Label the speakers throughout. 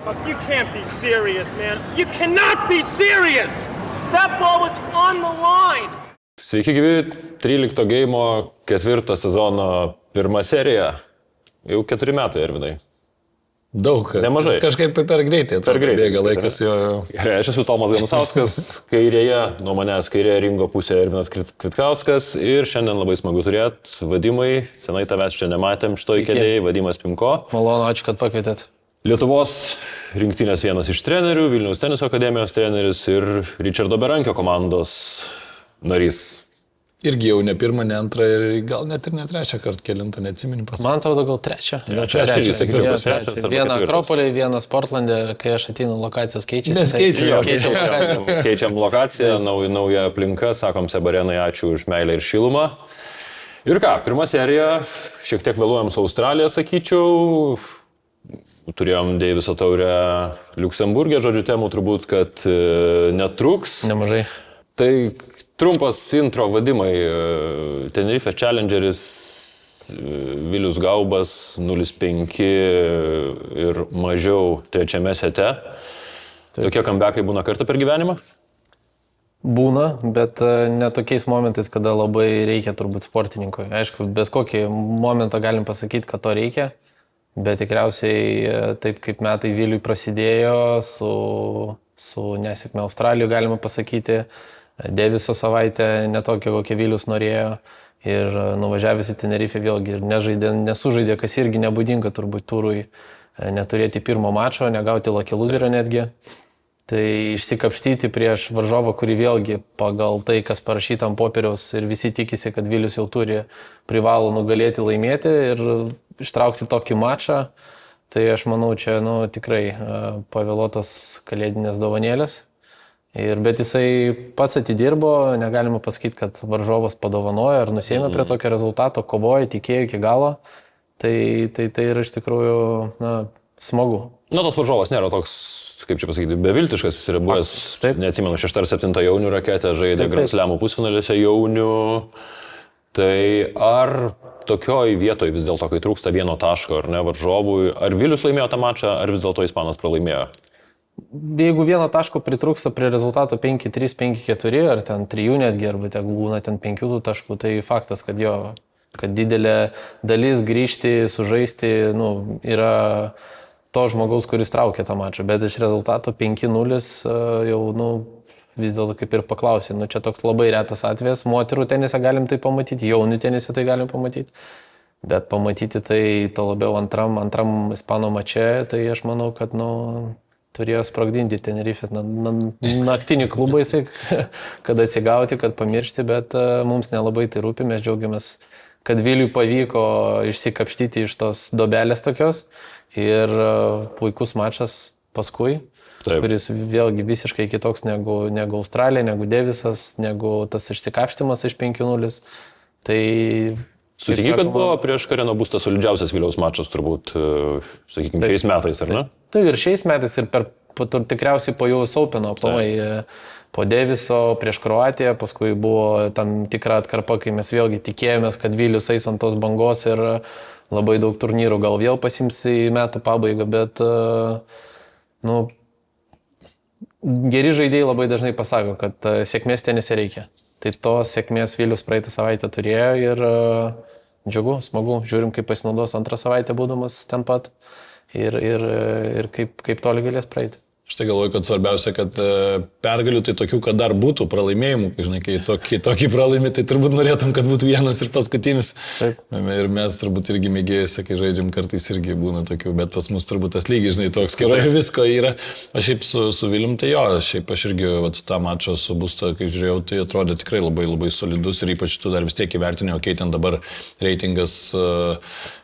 Speaker 1: You can't be serious, man. You cannot be serious! That ball was on the line!
Speaker 2: Sveiki gyvi, 13 geimo 4 sezono 1 serija. Jau 4 metai, Arvinai.
Speaker 3: Daug.
Speaker 2: Nemažai.
Speaker 3: Kažkaip per greitai.
Speaker 2: Per greitai.
Speaker 3: Bėga laikas jo.
Speaker 2: Gerai, aš esu Tomas Ganusauskas, kairėje, nuo manęs kairėje ringo pusėje Arvinas Kvitkauskas ir šiandien labai smagu turėti Vadimai, senai tavęs čia nematėm, šitoj kėdėjai, Vadimas Pimko.
Speaker 3: Malonu, ačiū, kad pakvietėt.
Speaker 2: Lietuvos rinktinės vienas iš trenerių, Vilniaus teniso akademijos treneris ir Richardo Berankio komandos narys.
Speaker 3: Irgi jau ne pirmą, ne antrą ir gal net ir ne trečią kartą kelintą, neatsimeni pas.
Speaker 4: Man atrodo, gal trečią.
Speaker 2: Trečias.
Speaker 4: Vieną Akropolį, vieną Sportlandė, kai aš ateinu, lokacijos keičiasi.
Speaker 3: Mes
Speaker 2: Keičiam lokaciją, nauja aplinka, sakom Sebarenai, ačiū už meilę ir šilumą. Ir ką, pirma serija, šiek tiek vėluojam su Australija, sakyčiau. Turėjom Deiviso taurę Liuksemburgė, žodžiu, temų turbūt, kad netruks.
Speaker 4: Nemažai.
Speaker 2: Tai trumpas intro Vadimai, Tenerife Challengeris, Vilius Gaubas 0-5 ir mažiau trečiame sete. Tokie kambekai būna kartą per gyvenimą?
Speaker 4: Būna, bet ne tokiais momentais, kada labai reikia turbūt sportininkui. Aišku, bet kokį momentą galim pasakyti, kad to reikia, bet tikriausiai taip kaip metai Viliui prasidėjo su nesėkme Australijoje, galima pasakyti. Deiviso savaitę netokia, kokia Vilius norėjo ir nuvažiavęs į Tenerife vėlgi ir nesužaidė, kas irgi nebūdinga turbūt turui neturėti pirmo mačo, negauti lucky loserio netgi. Tai išsikapštyti prieš varžovą, kurį vėlgi pagal tai, kas parašyta ant popieriaus ir visi tikisi, kad Vilius jau privalo nugalėti, laimėti ir ištraukti tokį mačą. Tai aš manau, čia tikrai pavėluotos kalėdinės dovanėlės. Bet jisai pats atidirbo, negalima pasakyti, kad varžovas padovanojo ar nusėmė prie tokio rezultato, kovojo, tikėjo iki galo. Tai yra iš tikrųjų smagu.
Speaker 2: Tas varžovas nėra toks, kaip čia pasakyti, beviltiškas, jis yra buvęs, neatsimenu, 6 ar 7 jaunių raketę, žaidė Grand Slamų pusfinalėse jaunių. Tai ar tokioj vietoj vis dėlto, kai trūksta vieno taško ar ne varžovui, ar Vilius laimėjo tą mačą, ar vis dėlto Ispanas pralaimėjo?
Speaker 4: Jeigu vieno taško pritrūksta prie rezultato 5-3, 5-4 ar ten 3 netgi, arba tegu būna ten 5 taškų, tai faktas, kad didelė dalis grįžti, sužaisti, yra to žmogaus, kuris traukia tą mačą. Bet iš rezultato 5-0 jau, vis dėlto kaip ir paklausė. Čia toks labai retas atvejas. Moterų tenise galim tai pamatyti, jaunių tenise tai galim pamatyti. Bet pamatyti tai to labiau antram Ispano mače, tai aš manau, kad, turėjo sprogdinti Tenerife, naktinį klubą jisai, kad atsigauti, kad pamiršti, bet mums nelabai tai rūpi, mes džiaugiamės, kad Viliui pavyko išsikapštyti iš tos dobelės tokios ir puikus mačas paskui, kuris vėlgi visiškai kitoks negu Australija, negu Deivisas, negu tas išsikapštimas iš 5-0. Tai
Speaker 2: Sutikiai, kad buvo prieš Kareno Bustą solidžiausias Viliaus mačas turbūt, sakykime, šiais metais, ar ne?
Speaker 4: Tai ir šiais metais, ir tikriausiai po US Openo, po Deiviso prieš Kroatiją, paskui buvo tam tikra atkarpa, kai mes vėlgi tikėjomės, kad Vilius eis ant tos bangos ir labai daug turnyrų gal vėl pasims į metų pabaigą, bet geri žaidėjai labai dažnai pasako, kad sėkmės tenise reikia. Tai tos sėkmės Vilius praeitą savaitę turėjo ir džiugu, smagu. Žiūrim, kaip pasinaudos antrą savaitę būdamas ten pat ir kaip toli galės praeiti.
Speaker 3: Aš tai galvoju, kad svarbiausia, kad pergalių tai tokių, kad dar būtų pralaimėjimų. Kai tokį pralaimė, tai turbūt norėtum, kad būtų vienas ir paskutinis.
Speaker 4: Taip.
Speaker 3: Ir mes turbūt irgi mėgėjose, kai žaidžiam, kartais irgi būna tokių, bet pas mus turbūt tas lygis, toks, kai visko yra. Aš šiaip su Vilium, tai šiaip aš irgi tą mačą su Busta, kai žiūrėjau, tai atrodė tikrai labai, labai solidus ir ypač tu dar vis tiek įvertinė, ten dabar reitingas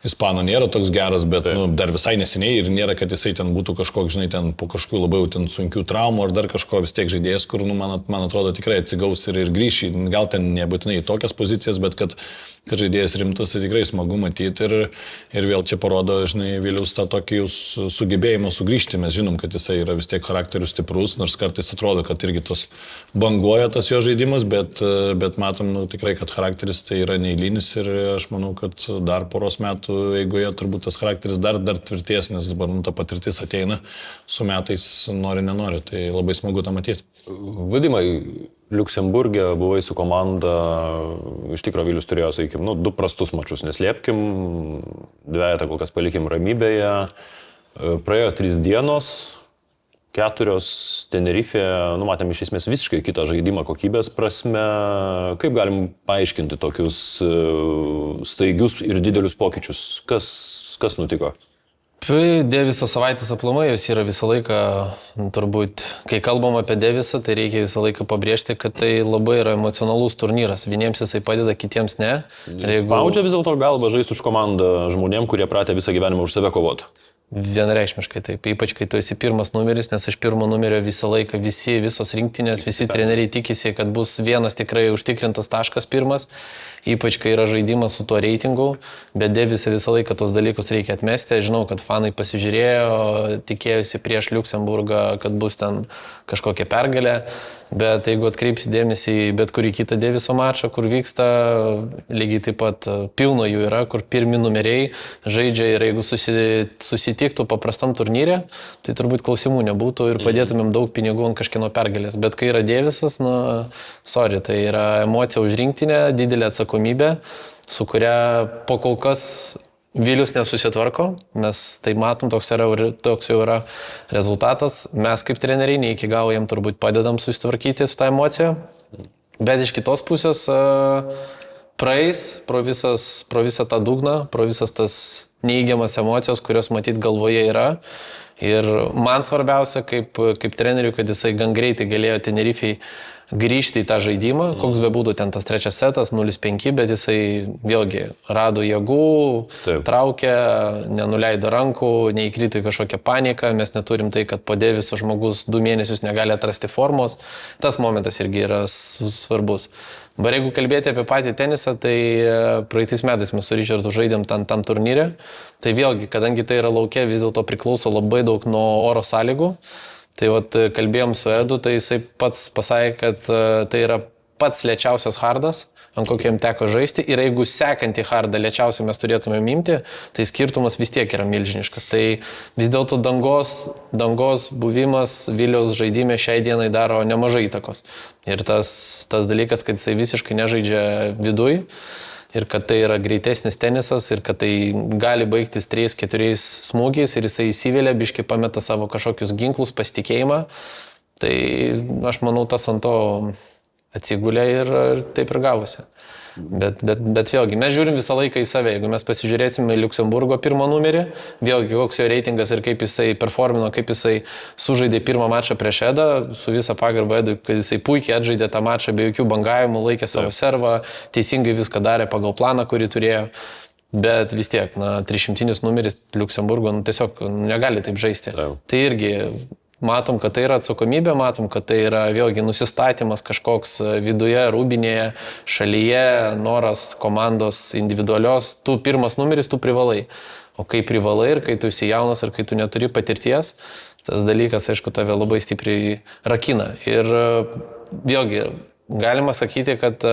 Speaker 3: Ispano nėra toks geras, bet dar visai neseniai ir nėra, kad jisai ten būtų kažkoks, ten po kažkokių labai labai jau ten sunkių traumų ar dar kažko, vis tiek žaidėjas, kur, man atrodo, tikrai atsigaus ir grįš, gal ten nebūtinai į tokias pozicijas, bet kad žaidėjas rimtas, tai tikrai smagu matyti ir vėl čia parodo, žinai, Viliaus tą tokį sugebėjimą sugrįžti. Mes žinom, kad jisai yra vis tiek charakterius stiprus, nors kartais atrodo, kad irgi tos banguoja tas jo žaidimas, bet matom tikrai, kad charakteris tai yra neįlynis ir aš manau, kad dar poros metų eigoje turbūt tas charakteris dar tvirties, nes dabar ta patirtis ateina su metais, nori, tai labai smagu tą matyti.
Speaker 2: Vadimai, Liuksemburgė buvai su komanda, iš tikrųjų Vilius turėjo, sakykim, 2 prastus mačus, neslėpkim, 2 kol kas palikim ramybėje, praėjo 3 dienos, 4 Tenerifėje, matėm iš esmės visiškai kitą žaidimą kokybės prasme, kaip galim paaiškinti tokius staigius ir didelius pokyčius, kas nutiko?
Speaker 4: Deviso savaitės aplamai jos yra visą laiką, turbūt, kai kalbam apie Devisą, tai reikia visą laiką pabrėžti, kad tai labai yra emocionalus turnyras. Vieniems jisai padeda, kitiems ne.
Speaker 2: Spaudžia vis dėlto galvą žaisti už komandą žmonėm, kurie pratę visą gyvenimą už save kovoti.
Speaker 4: Vienareikšmiškai taip, ypač kai tu esi pirmas numeris, nes iš pirmo numerio visą laiką visos rinktinės, visi treneriai tikisi, kad bus vienas tikrai užtikrintas taškas pirmas, ypač kai yra žaidimas su tuo reitingu, bet Devise visą laiką tos dalykus reikia atmesti. Žinau, kad fanai pasižiūrėjo, tikėjusi prieš Liuksemburgą, kad bus ten kažkokia pergalė, bet jeigu atkreipsi dėmesį į bet kurį kitą Deviso mačą, kur vyksta, lygiai taip pat pilno jų yra, kur pirmi numeriai žaidžia ir jeigu susitiktų paprastam turnyre, tai turbūt klausimų nebūtų ir padėtumėm daug pinigų ant kažkieno pergalės. Bet kai yra Devisas, tai yra emocija už rinktinę, didelė atsakomybė, su kuria po kol kas Vilius nesusitvarko, mes tai matom, toks jau yra rezultatas. Mes kaip treneriai ne iki galo jam turbūt padedam susitvarkyti su tą emociją, bet iš kitos pusės praeis pro visą tą dugną, pro visas tas neįgiamas emocijos, kurios matyt galvoje yra. Ir man svarbiausia kaip treneriui, kad jisai gan greitai galėjo Tenerifei grįžti į tą žaidimą, koks be būtų ten tas 3 setas, 0-5, bet jisai vėlgi rado jėgų, traukė, nenuleido rankų, neįkrito į kažkokią paniką, mes neturim tai, kad po Deviso žmogus 2 mėnesius negali atrasti formos, tas momentas irgi yra svarbus. Bet jeigu kalbėti apie patį tenisą, tai praeitais metais mes su Richardu žaidėm tam turnyre, tai vėlgi, kadangi tai yra lauke, vis dėlto priklauso labai daug nuo oro sąlygų. Tai kalbėjom su Edu, tai jisai pats pasakė, kad tai yra pats lėčiausias hardas, ant kokiam teko žaisti. Ir jeigu sekantį hardą lėčiausiai mes turėtume imti, tai skirtumas vis tiek yra milžiniškas. Tai vis dėlto dangos buvimas Viliaus žaidime šiai dienai daro nemažai įtakos. Ir tas dalykas, kad jisai visiškai nežaidžia viduj. Ir kad tai yra greitesnis tenisas ir kad tai gali baigtis 3-4 smūgiais ir jisai įsivelia, biškai pameta savo kažkokius ginklus, pasitikėjimą. Tai aš manau, tas ant to atsigulė ir taip ir gavosi. Bet vėlgi, mes žiūrim visą laiką į save. Jeigu mes pasižiūrėsime į Liuksemburgo pirmą numerį, vėlgi koks jo reitingas ir kaip jisai performino, kaip jisai sužaidė pirmą mačą prieš Edą, su visą pagarbą Edui, kad jisai puikiai atžaidė tą mačą be jokių bangavimų, laikė savo servą, teisingai viską darė pagal planą, kurį turėjo. Bet vis tiek, 300 numeris Liuksemburgo tiesiog negali taip žaisti. Tai irgi matom, kad tai yra atsakomybė, matom, kad tai yra vėlgi nusistatymas kažkoks viduje, rūbinėje, šalyje, noras komandos individualios. Tu pirmas numeris, tu privalai. O kai privalai ir kai tu esi jaunas ir kai tu neturi patirties, tas dalykas, aišku, tave labai stipriai rakina. Ir vėlgi, galima sakyti, kad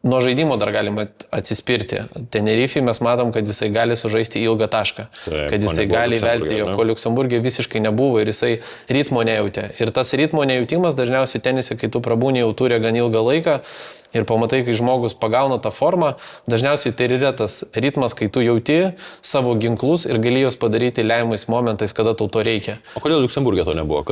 Speaker 4: nuo žaidimo dar galima atsispirti. Tenerifei mes matom, kad jisai gali sužaisti ilgą tašką, kad jisai gali įvelti, jo ko Liuksemburgė visiškai nebuvo ir jisai ritmo nejautė. Ir tas ritmo nejautimas dažniausiai tenise, kai tu prabūni jau turi gan ilgą laiką ir pamatai, kai žmogus pagauna tą formą, dažniausiai tai yra tas ritmas, kai tu jauti savo ginklus ir gali juos padaryti lemiamais momentais, kada tau to reikia.
Speaker 2: O kodėl Liuksemburgė to nebuvo?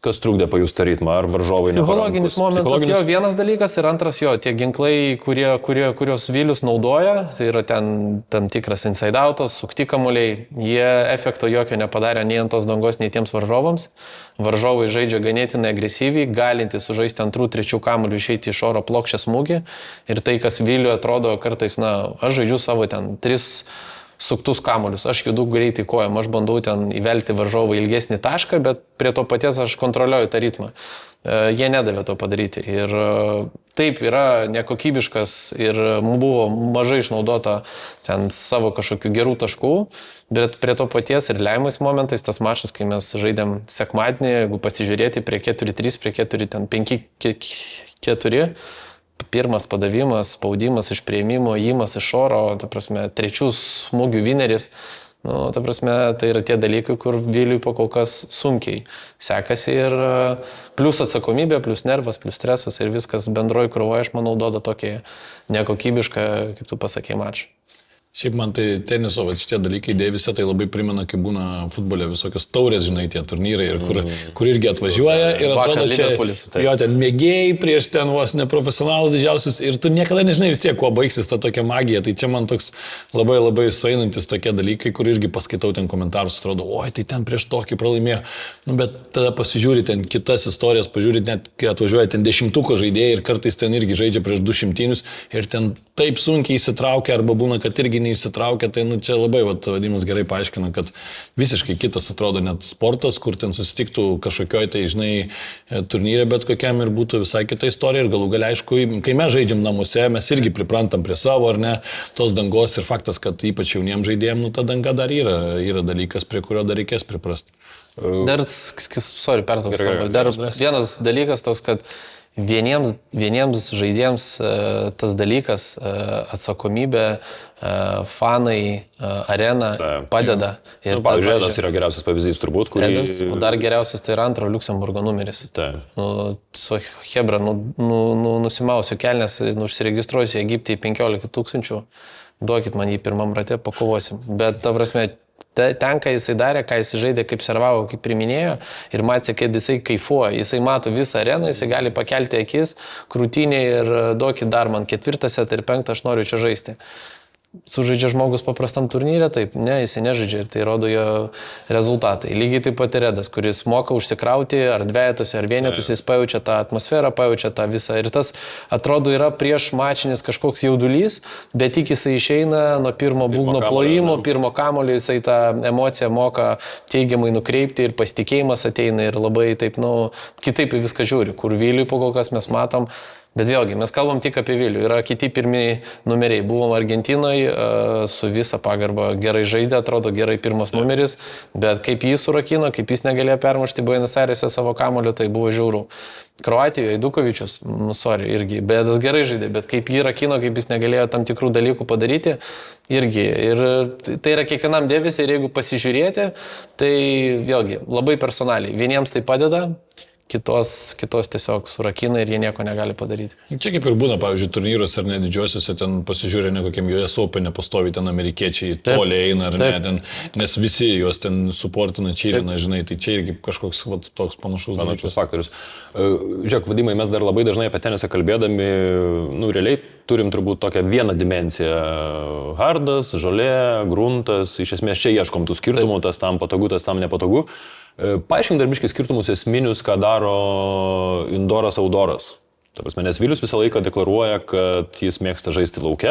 Speaker 2: Kas trukdė pajusti ritmą, ar varžovai neparankus?
Speaker 4: Psichologinis momentas, jo vienas dalykas ir antras jo, tie ginklai, kurios Vilius naudoja, tai yra ten tam tikras inside outas, sukti kamuoliai, jie efekto jokio nepadarė nei ant tos dangos, nei tiems varžovams. Varžovai žaidžia ganėtinai agresyviai, galinti sužaisti 2-3 kamuolių, išeiti iš oro plokščią smūgį ir tai, kas Viliui atrodo kartais, aš žaidžiu savo ten 3 suktus kamuolius, aš judu greitai kojom, aš bandau ten įvelti varžovą ilgesnį tašką, bet prie to paties aš kontroliuoju tą ritmą. Jie nedavė to padaryti. Ir taip yra nekokybiškas ir buvo mažai išnaudota ten savo kažkokių gerų taškų, bet prie to paties ir lemiamais momentais tas mačas, kai mes žaidėm sekmadienį, jeigu pasižiūrėti prie 4-3, prie 4, ten 5-4, pirmas padavimas, spaudimas iš prieimimo, įimas iš oro, ta prasme, trečių smūgių vineris. Nu, ta prasme, tai yra tie dalykai, kur Viliui po kol kas sunkiai sekasi ir plius atsakomybė, plius nervas, plius stresas ir viskas bendroji krūvoje, aš manau, duoda tokį nekokybišką, kaip tu pasakei, mačą.
Speaker 3: Šiaip man tai teniso, šitie dalykai Deivise tai labai primena, kai būna futbole visokios taurės, žinai, tie turnyrai, ir kur irgi atvažiuoja ir atrodo čia, jo, ten mėgėjai prieš ten vos neprofesionalus didžiausius ir tu niekada nežinai vis tiek, kuo baigsis ta tokia magija. Tai čia man toks labai labai sueinantis tokie dalykai, kur irgi paskaitau ten komentarus, atrodo, oi, tai ten prieš tokį pralaimėjo. Nu, bet tada pasižiūri ten kitas istorijas, pažiūri net, kai atvažiuoja ten 10 žaidėjai ir kartais ten irgi žaidžia prieš 200 ir ten taip sunkiai įsitraukia arba būna, kad irgi neįsitraukia, tai nu, čia labai Vadimas gerai paaiškina, kad visiškai kitas atrodo net sportas, kur ten susitiktų kažkokioj tai, žinai, turnyre, bet kokiam ir būtų visai kita istorija ir galų galia, aišku, kai mes žaidžiam namuose, mes irgi priprantam prie savo, ar ne, tos dangos ir faktas, kad ypač jauniems žaidėjams, nu, ta danga dar yra dalykas, prie kurio dar reikės priprasti.
Speaker 4: Dar vienas dalykas toks, kad vieniems žaidėjams tas dalykas, atsakomybė, fanai, arena padeda.
Speaker 2: Ir pavyzdžiui, Edas yra geriausias pavyzdys turbūt,
Speaker 4: Edas, o dar geriausias tai yra antro Liuksemburgo numeris. Su Hebra nusimausiu kelnes, užsiregistruosiu Egipte į 15 000, duokit man jį pirmam rate, pakovosim. Bet ta prasme, ten, ką jisai darė, ką jisai žaidė, kaip servavo, kaip priminėjo ir matė, kad jisai kaifuoja, jisai mato visą areną, jisai gali pakelti akis, krūtinį ir duokit dar man 4 setą ir 5, aš noriu čia žaisti. Sužaidžia žmogus paprastam turnyre, taip, ne, jisai nežaidžia ir tai rodo jo rezultatai. Lygiai taip pat ir Edas, kuris moka užsikrauti ar dvejetose, ar vienetose, jis pajaučia tą atmosferą, pajaučia tą visą. Ir tas, atrodo, yra prieš mačinis kažkoks jaudulys, bet tik jisai išeina nuo pirmo būgno plojimo, pirmo kamulio, jisai tą emociją moka teigiamai nukreipti ir pasitikėjimas ateina ir labai taip, nu, kitaip į viską žiūri, kur Viliui po kol kas mes matom. Bet vėlgi, mes kalbam tik apie Vilių. Yra kiti pirmi numeriai. Buvom Argentinoje, su visa pagarba gerai žaidė, atrodo gerai pirmas numeris, bet kaip jį surakino, kaip jis negalėjo permušti Buenos Airese savo kamulio, tai buvo žiauru. Kroatijoje Dukovičius, irgi, Bedas gerai žaidė, bet kaip jį rakino, kaip jis negalėjo tam tikrų dalykų padaryti, irgi. Ir tai yra kiekvienam dėvėsi ir jeigu pasižiūrėti, tai vėlgi labai personaliai. Vieniems tai padeda, kitos tiesiog surakina ir jie nieko negali padaryti.
Speaker 3: Čia kaip ir būna, pavyzdžiui, turnyruose ar ne didžiosiuose, ten pasižiūrė ne kokiam US Open nepastovi, ten amerikiečiai toliai eina, ar ne, ten, nes visi juos ten suportina, čyrina, žinai, tai čia irgi kažkoks toks panašus
Speaker 2: faktorius. Žiūrėk, Vadimai, mes dar labai dažnai apie tenisą kalbėdami, nu, realiai turim turbūt tokią vieną dimensiją. Hardas, žolė, gruntas, iš esmės čia ieškom tų skirtumų, tas tam patogu, tas tam nepatogu. Paaiškink dar biškai skirtumus esminius, ką daro indoras, outdoras. Ta prasme, nes Vilius visą laiką deklaruoja, kad jis mėgsta žaisti lauke,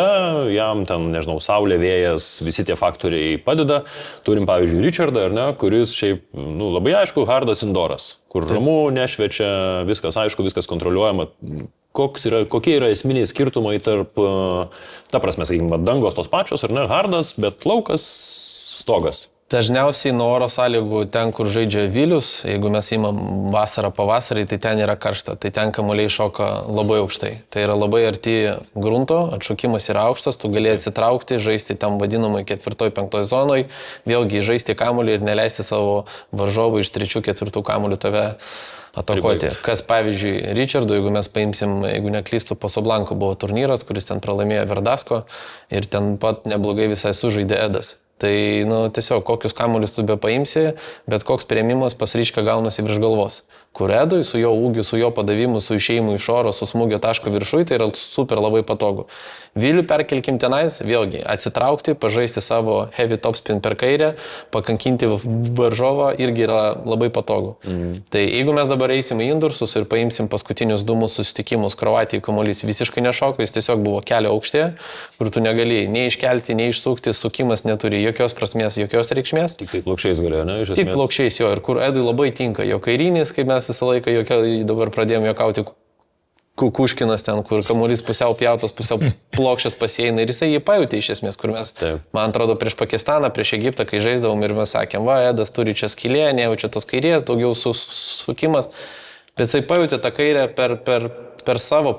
Speaker 2: jam ten, nežinau, saulė, vėjas, visi tie faktoriai padeda. Turim, pavyzdžiui, Richardą, ar ne, kuris šiaip, nu, labai aišku, hardas indoras, kur ramu, nešviečia, viskas aišku, viskas kontroliuojama. Kokie yra esminiai skirtumai tarp, ta prasme, sakykime, dangos tos pačios, ar ne, hardas, bet laukas, stogas.
Speaker 4: Dažniausiai nuo oro sąlygų ten, kur žaidžia Vilius, jeigu mes įmam vasarą pavasarį, tai ten yra karšta, tai ten kamuoliai šoka labai aukštai. Tai yra labai arti grunto, atšokimas yra aukštas, tu gali atsitraukti, žaisti tam vadinamai 4-5 zonoj, vėlgi žaisti kamuolį ir neleisti savo varžovų iš 3-4 kamuolių tave atakuoti. Kas pavyzdžiui, Richardo, jeigu mes paimsim, jeigu neklystu, Posoblanko buvo turnyras, kuris ten pralaimėjo Verdasko ir ten pat neblogai visai sužaidė Edas. Tai, tiesiog, kokius kamuolius tu be paimsi, bet koks priėmimas pas Ryčką gaunasi virš galvos. Kur Edui, su jo ūgiu, su jo padavimu, su išėjimu iš oro, su smūgio taško viršui, tai yra super labai patogu. Vilių perkelkim tenais, vėlgi, atsitraukti, pažaisti savo heavy topspin per kairę, pakankinti varžovą irgi yra labai patogu. Tai jeigu mes dabar eisim į Indursus ir paimsim paskutinius 2 mūsų susitikimus, Kroatijai kamuolys visiškai nešoko, jis tiesiog buvo kelio aukštė, kur tu negalėjai nei iškelti, nei išsukti, sukimas neturi jokios prasmės, jokios reikšmės.
Speaker 2: Tik plokščiais galėjo, ne?
Speaker 4: Tik plokščiais jo, ir kur Edui labai tinka, jo kairinis, kaip mes visą laiką dabar pradėjome juokauti, Kukuškinas ten, kur kamuolys pusiau pjautas, pusiau plokščias pasieina ir jisai jį pajutė iš esmės, kur mes, man atrodo, prieš Pakistaną, prieš Egiptą, kai žaisdavom ir mes sakėm, Edas turi čia skylė, nejaučia tos kairės, daugiau sukimas, bet jisai pajutė tą kairę per savo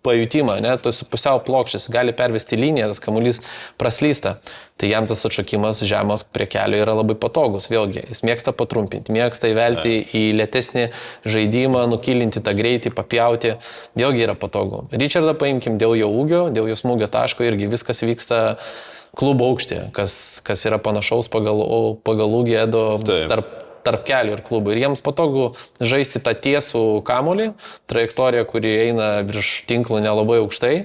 Speaker 4: pajutimą, ne, tu esi pusiau plokščias, gali pervesti liniją, tas kamuolys praslysta. Tai jam tas atšokimas žemos prie kelio yra labai patogus. Vėlgi, jis mėgsta patrumpinti, mėgsta įvelti į lėtesnį žaidimą, nukilinti tą greitį, papjauti. Vėlgi yra patogu. Richardą paimkim dėl jo ūgio, dėl jo smūgio taško, irgi viskas vyksta klubo aukštėje, kas yra panašaus pagal ūgį Edo tarp kelių ir klubų. Ir jiems patogu žaisti tą tiesų kamuolį, trajektoriją, kuri eina virš tinklo nelabai aukštai.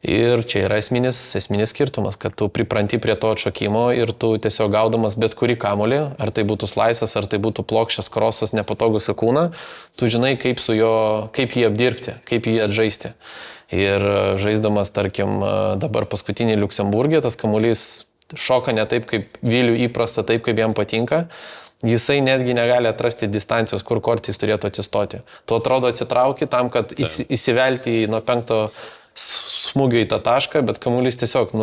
Speaker 4: Ir čia yra esminis skirtumas, kad tu pripranti prie to atšokimo ir tu tiesiog gaudamas bet kurį kamuolį, ar tai būtų slaisas, ar tai būtų plokščias krosas, nepatogus į kūną, tu žinai, kaip jį apdirbti, kaip jį atžaisti. Ir žaisdamas, tarkim, dabar paskutinį Liuksemburgė, tas kamuolys šoka ne taip, kaip Viliui įprasta, taip, kaip jam patinka. Jisai netgi negali atrasti distancijos, kur kortys turėtų atsistoti. Tu atrodo atsitrauki tam, kad įsivelti nuo 5 smūgio į tą tašką, bet kamuolys tiesiog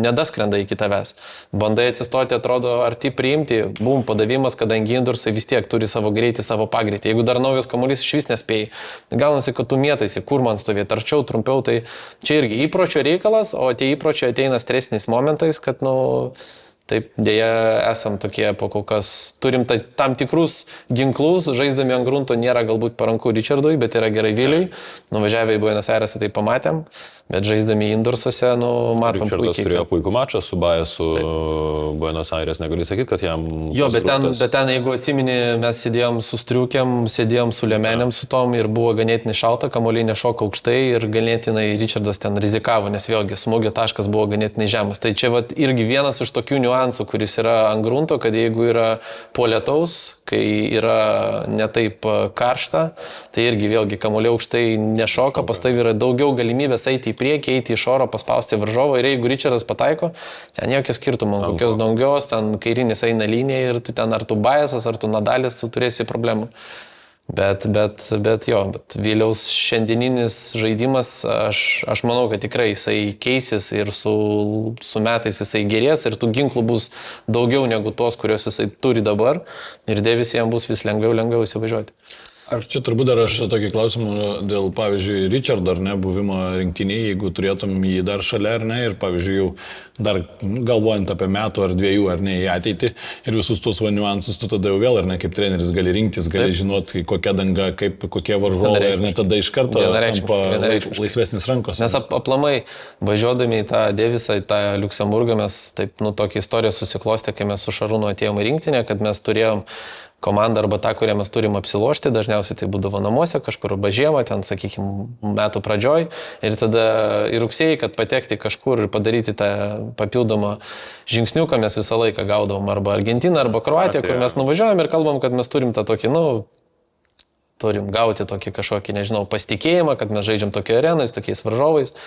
Speaker 4: nedaskrenda iki tavęs. Bandai atsistoti, atrodo arti priimti, padavimas, kadangi Indursai vis tiek turi savo greitį, savo pagreitį. Jeigu dar naujas kamuolys išvis nespėjai, gaunasi, kad tu mėtaisi, kur man stovėti, arčiau, trumpiau, tai čia irgi įpročio reikalas, o tie įpročiai ateina stresiniais momentais, kad, taip, dėja, esam tokie po kol kas, turim tam tikrus ginklus, žaisdami ant grunto nėra galbūt paranku Richardui, bet yra gerai Viliui. Nuvažiavę į Buenos Airesą tai pamatėm, bet žaisdami Indursuose, matom puikiai.
Speaker 2: Richardas turėjo puikų mačą su Bajasu Buenos Aires, negali sakyti, kad jam...
Speaker 4: Jo, bet ten, jeigu atsimeni, mes sėdėjom su striukiam, sėdėjom su liemenėm su tom ir buvo ganėtinai šalta, kamuoliai nešoka aukštai ir ganėtinai Richardas ten rizikavo, nes vėlgi smūgio taškas buvo ganėtinai žemas. Tai čia irgi vienas iš tokių niuansų, kuris yra ant grunto, kad jeigu yra po lietaus, kai yra netaip karšta, tai irgi vėlgi kamuoliai aukštai nešoka, pas tai yra daugiau galimybės eiti į priekį, eiti iš oro, paspausti varžovą ir jeigu Richardas pataiko, ten jokio skirtumo, kokios dangios, ten kairinis eina linija ir tu ten ar tu Bajasas, ar tu Nadalis, tu turėsi problemų. Bet Viliaus šiandieninis žaidimas, aš manau, kad tikrai jisai keisis ir su metais jisai gerės ir tų ginklų bus daugiau negu tos, kurios jisai turi dabar ir Devis jam bus vis lengviau įsivažiuoti.
Speaker 3: Ar čia turbūt dar aš tokį klausimą dėl, pavyzdžiui, Richardo ar ne buvimo rinktinėje, jeigu turėtum jį dar šalia ar ne, ir, pavyzdžiui, jau dar galvojant apie metų ar 2 ar ne į ateitį ir visus tuos niuansus, tu tada jau vėl ar ne kaip treneris gali rinktis, gali žinoti, kokia danga, kokie varžovai ir ne tada iš karto tampa laisvesnis rankos.
Speaker 4: Mes aplamai važiuodami į tą Devisą, į tą Liuksemburgą, mes taip, tokia istorija susiklostė, kai mes su Šarūnu atėjome į rinktinę, kad mes turėjom komandą arba tą, kurią mes turim apsilošti, dažniausiai tai būdavo namuose, kažkur arba žiemą, ten, sakykime, metų pradžioj. Ir tada į rugsėjį, kad patekti kažkur ir padaryti tą papildomą žingsniuką, mes visą laiką gaudavom arba Argentiną, arba Kroatiją, kur mes nuvažiuojam ir kalbam, kad mes turim tą tokį, turim gauti tokį kažkokį, nežinau, pasitikėjimą, kad mes žaidžiam tokio arenoj, su tokiais varžovais.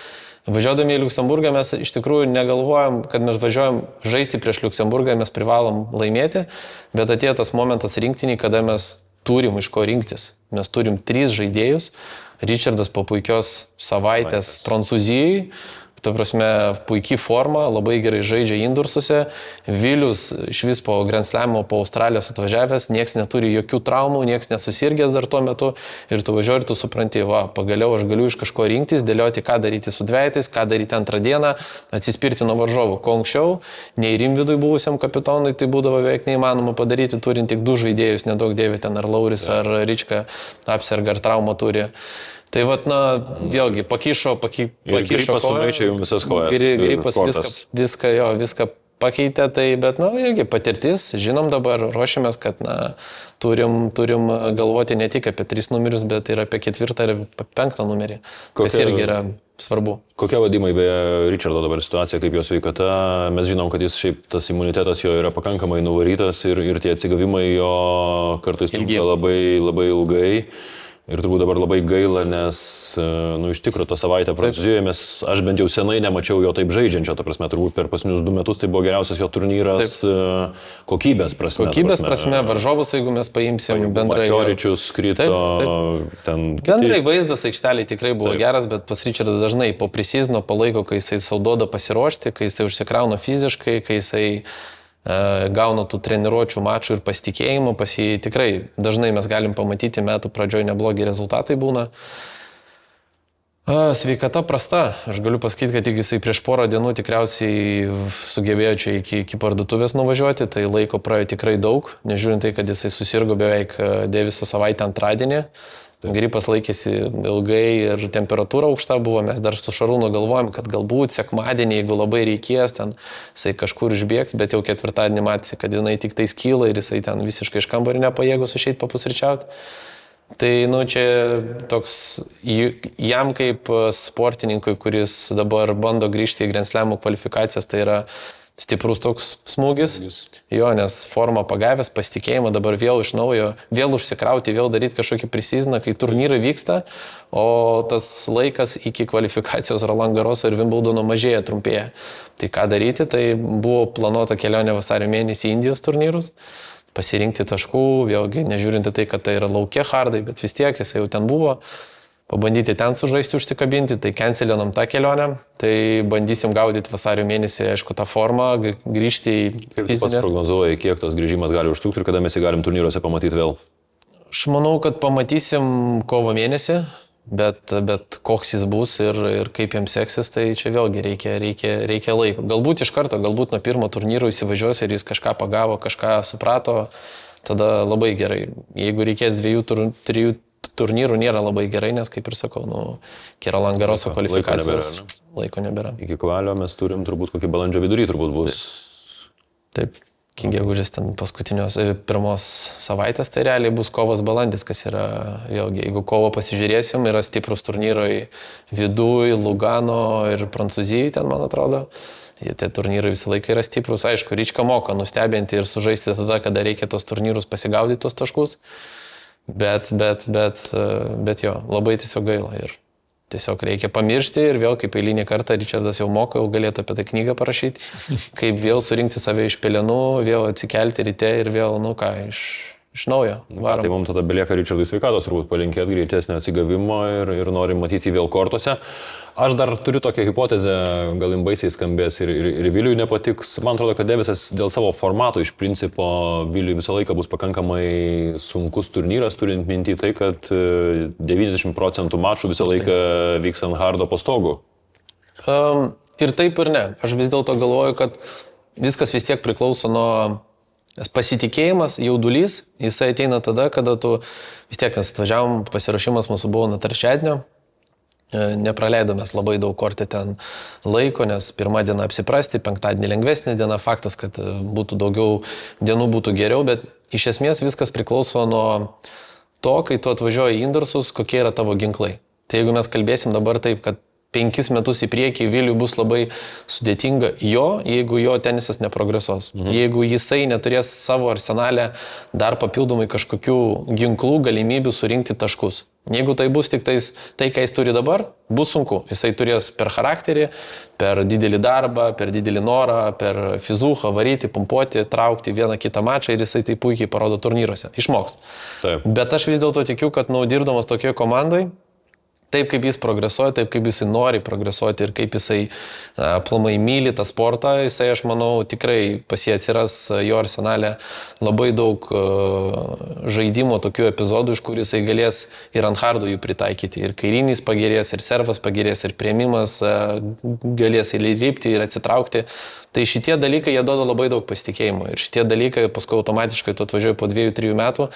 Speaker 4: Važiuodami į Liuksemburgą mes iš tikrųjų negalvojam, kad mes važiuojam žaisti prieš Liuksemburgą, mes privalom laimėti, bet atėjo tas momentas rinktiniai, kada mes turim iš ko rinktis. Mes turim 3 žaidėjus, Richardas po puikios savaitės Prancūzijai, ta prasme, puikiai forma, labai gerai žaidžia Indursuose, Vilius iš vis po Grand Slamo, po Australijos atvažiavęs, nieks neturi jokių traumų, nieks nesusirgęs dar tuo metu ir tu važiuoji ir tu supranti, pagaliau aš galiu iš kažko rinktis, dėlioti, ką daryti su dvejtais, ką daryti antrą dieną, atsispirti nuo varžovų. Ko anksčiau, nei Rimvidui buvusiam kapitonui, tai būdavo beveik neįmanoma padaryti, turint tik 2 žaidėjus, nedaug dėvi ten ar Lauris, ar Rička apserga, ar traumą turi. Tai pakišo
Speaker 2: Gripas sumaičia jums visas kojas.
Speaker 4: Gripas viską pakeitė, tai, bet, na, irgi patirtis, žinom dabar, ruošiamės, kad, na, turim galvoti ne tik apie 3 numerius, bet ir apie 4 ir 5 numerį, kas irgi yra svarbu.
Speaker 2: Kokia vadimai, beje, Richardo dabar situacija, kaip jo sveikata? Mes žinom, kad jis šiaip tas imunitetas jo yra pakankamai nuvarytas ir tie atsigavimai jo kartais trunka labai, labai ilgai. Ir turbūt dabar labai gaila, nes, iš tikrųjų, tą savaitę Prancūzijoje aš bent jau senai nemačiau jo taip žaidžiančio, ta prasme, turbūt per pasnius 2 metus tai buvo geriausias jo turnyras kokybės prasme.
Speaker 4: Kokybės prasme, varžovus, jeigu mes paimsim bendrai.
Speaker 2: Čioričius krito, ten...
Speaker 4: Bendrai vaizdas aikšteliai tikrai buvo geras, bet pas Richardą dažnai po prisizno palaiko, kai jisai sau duoda pasiruošti, kai jisai užsikrauna fiziškai, kai jisai gauna tų treniruočių mačų ir pasitikėjimų, pas jį tikrai dažnai mes galim pamatyti metų pradžioje neblogi rezultatai būna. Sveikata prasta. Aš galiu pasakyti, kad jisai prieš porą dienų tikriausiai sugebėjo čia iki parduotuvės nuvažiuoti, tai laiko praėjo tikrai daug, nežiūrint tai, kad jisai susirgo beveik Deiviso savaitę antradienį. Gripas laikėsi ilgai ir temperatūra aukšta buvo, mes dar su Šarūnu galvojom, kad galbūt sekmadienį, jeigu labai reikės, ten jisai kažkur išbėgs, bet jau ketvirtadienį matėsi, kad jinai tik tai skyla ir jisai ten visiškai iš kambario nepajėgus išeiti papusryčiauti. Tai, čia toks, jam kaip sportininkui, kuris dabar bando grįžti į Grand Slamų kvalifikacijas, tai yra stiprus toks smūgis. Jo, nes formą pagavęs, pasitikėjimą dabar vėl iš naujo, vėl užsikrauti, vėl daryti kažkokį prisiziną, kai turnyrai vyksta, o tas laikas iki kvalifikacijos Roland Garroso ir Wimbledono mažėja, trumpėja. Tai ką daryti, tai buvo planuota kelionė vasario mėnesį į Indijos turnyrus, pasirinkti taškų, vėlgi nežiūrinti tai, kad tai yra lauke hardai, bet vis tiek jisai jau ten buvo. Pabandyti ten sužaisti, užsikabinti, tai cancelinom tą kelionę, tai bandysim gaudyti vasario mėnesį, aišku, tą formą, grįžti į fizinės.
Speaker 2: Kaip pats prognozuoji, kiek tas grįžimas gali užtrukti ir kada mes jį galim turnyruose pamatyti vėl?
Speaker 4: Aš manau, kad pamatysim kovo mėnesį, bet koks jis bus ir kaip jam seksis, tai čia vėlgi reikia laiko. Galbūt iš karto, galbūt nuo pirmo turnyro įsivažiuos ir jis kažką pagavo, kažką suprato, tada labai gerai. Jeigu reikės 2-3 turnyrų nėra labai gerai, nes, kaip ir sakau, iki Roland Garroso kvalifikacijos laiko nebėra.
Speaker 2: Iki kvalio mes turim turbūt kokį balandžio vidurį turbūt bus.
Speaker 4: Taip, iki gegužės ten pirmos savaitės, tai realiai bus kovas balandis, kas yra, vėlgi, jeigu kovo pasižiūrėsim, yra stiprus turnyrai Viduj, Lugano ir Prancūzijai ten, man atrodo. Tie turnyrai visą laiką yra stiprus. Aišku, Ryčka moka nustebinti ir sužaisti tada, kada reikia tos turnyrus pasigaudyti tos taškus. Bet jo, labai tiesiog gaila ir tiesiog reikia pamiršti ir vėl kaip eilinį kartą Richardas jau moka, jau galėtų apie tai knygą parašyti, kaip vėl surinkti save iš pelenų, vėl atsikelti ryte ir vėl, iš naujo. Varom.
Speaker 2: Tai mums tada belieka Richardui sveikatos, turbūt palinkėti greitesnio atsigavimo ir norim matyti vėl kortose. Aš dar turiu tokią hipotezę, gal jums baisiai skambės ir Viliui nepatiks. Man atrodo, kad Deivisas dėl savo formato iš principo Viliui visą laiką bus pakankamai sunkus turnyras, turint minti tai, kad 90% mačų visą laiką vyks ant hardo po stogu.
Speaker 4: Ir taip ir ne. Aš vis dėlto galvoju, kad viskas vis tiek priklauso nuo pasitikėjimas, jaudulys. Jisai ateina tada, kada tu vis tiek mes atvažiavom, pasiruošimas mūsų buvo nuo trečiadienio. Nepraleidomės labai daug kortė ten laiko, nes pirmą dieną apsiprasti, penktadienį lengvesnė diena, faktas, kad būtų daugiau dienų būtų geriau, bet iš esmės viskas priklauso nuo to, kai tu atvažiuoji į Indursus, kokie yra tavo ginklai. Tai jeigu mes kalbėsim dabar taip, kad 5 metus į priekį Viliui bus labai sudėtinga jeigu jo tenisas neprogresuos. Jeigu jisai neturės savo arsenale dar papildomai kažkokių ginklų, galimybių surinkti taškus. Jeigu tai bus tik tai, ką jis turi dabar, bus sunku. Jisai turės per charakterį, per didelį darbą, per didelį norą, per fizuchą varyti, pumpuoti, traukti vieną kitą mačą ir jisai tai puikiai parodo turnyruose. Išmoks.
Speaker 2: Taip.
Speaker 4: Bet aš vis dėlto tikiu, kad dirbdamas tokioje komandai, taip kaip jis progresuoja, taip kaip jisai nori progresuoti ir kaip jisai aplamai myli tą sportą, jisai, aš manau, tikrai pas jį atsiras jo arsenale labai daug žaidimo tokių epizodų, iš kur jisai galės ir ant hardo jų pritaikyti. Ir kairinys pagerės, ir servas pagerės, ir priėmimas galės ir lipti, ir atsitraukti. Tai šitie dalykai, jie duoda labai daug pasitikėjimo. Ir šitie dalykai paskui automatiškai tu atvažiuoji po 2-3 metų.